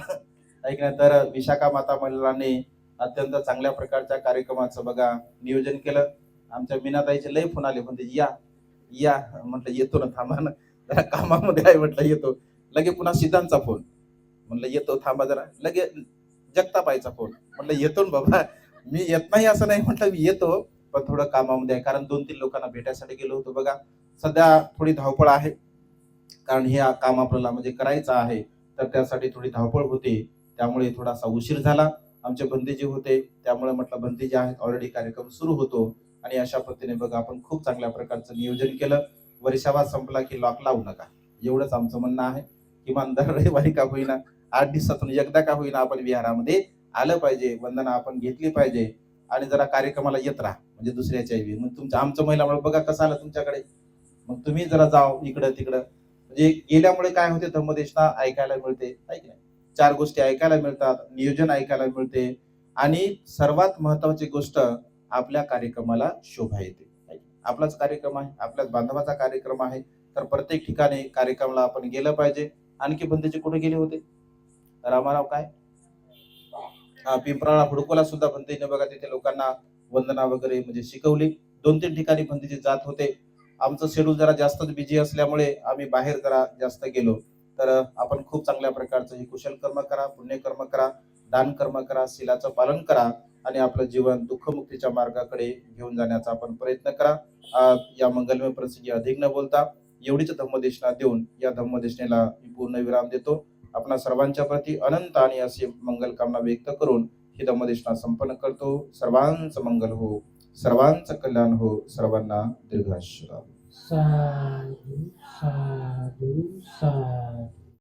ऐकण्यात. तर विशाखा माता मंडळाने अत्यंत चांगल्या प्रकारच्या कार्यक्रमाचं बघा नियोजन केलं. आमच्या मीनाताईचे लय फोन आले, म्हणते या या, म्हटलं येतो ना, थांबा ना, जरा कामामध्ये आहे, म्हटलं येतो. लगे पुन्हा सिद्धांतचा फोन, म्हटलं येतो थांबा जरा. लगे जगताबाईचा फोन, म्हटलं येतो ना बाबा, मी येत नाही असं नाही, म्हटलं मी येतो, पण थोडं कामामध्ये आहे. कारण 2-3 लोकांना भेटायसाठी गेलो होतो बघा. सध्या थोडी धावपळ आहे, कारण हे काम आपल्याला म्हणजे करायचं आहे, तर त्यासाठी थोडी धावपळ होते, त्यामुळे थोडासा उशीर झाला. आमचे बंदीजी होते, त्यामुळे म्हटलं बंदीजी आहेत, ऑलरेडी कार्यक्रम सुरू होतो आणि अशा पद्धतीने बघा आपण खूप चांगल्या प्रकारचं नियोजन केलं. वर्षावा संपला की लॉक लावू नका, एवढंच आमचं म्हणणं आहे. किमान दर रविवारी का होईना, 8 दिवसातून एकदा का होईना आपण विहारामध्ये आलं पाहिजे, वंदना आपण घेतली पाहिजे आणि जरा कार्यक्रमाला येत राहा, म्हणजे दुसऱ्याच्या ऐवजी. मग तुमच्या आमचं महिलामुळे बघा कसं आलं तुमच्याकडे, मग तुम्ही जरा जाओ इकडं तिकडं, म्हणजे गेल्यामुळे काय होते, धम्मदेशना ऐकायला मिळते, ऐक नाही, 4 गोष्टी ऐकायला मिळतात, नियोजन ऐकायला मिळते आणि सर्वात महत्वाची गोष्ट, आपल्या कार्यक्रमाला शोभा येते. आपलाच कार्यक्रम आहे, आपल्याच बांधवाचा कार्यक्रम आहे, तर प्रत्येक ठिकाणी कार्यक्रमाला आपण गेलं पाहिजे. आणखी बंदीचे कुठे गेले होते रामाराव, काय पिंपराळा हुडकोला सुद्धा बंदीने बघा तिथे लोकांना वंदना वगैरे म्हणजे शिकवली. 2-3 ठिकाणी बंदीचे जात होते. आमचं शेड्यूल जरा जास्तच बिझी असल्यामुळे आम्ही बाहेर जरा जास्त गेलो. तर आपण खूप चांगल्या प्रकारचं हे कुशल कर्म करा, पुण्यकर्म करा, दान कर्म करा, शीलाचं पालन करा आणि आपलं जीवन दुःखमुक्तीच्या मार्गाकडे घेऊन जाण्याचा आपण प्रयत्न करा. या मंगलमय प्रसंगी अधिक न बोलता एवढीच धम्मदेशना देऊन या धम्मदेशनेला मी पूर्ण विराम देतो. आपणा सर्वांच्या प्रती अनंत आणि असे मंगल कामना व्यक्त करून ही धम्मदेशना संपन्न करतो. सर्वांचं मंगल हो, सर्वांचं कल्याण हो, सर्वांना दीर्घायुष्य लाभो. साधू साधू साधू.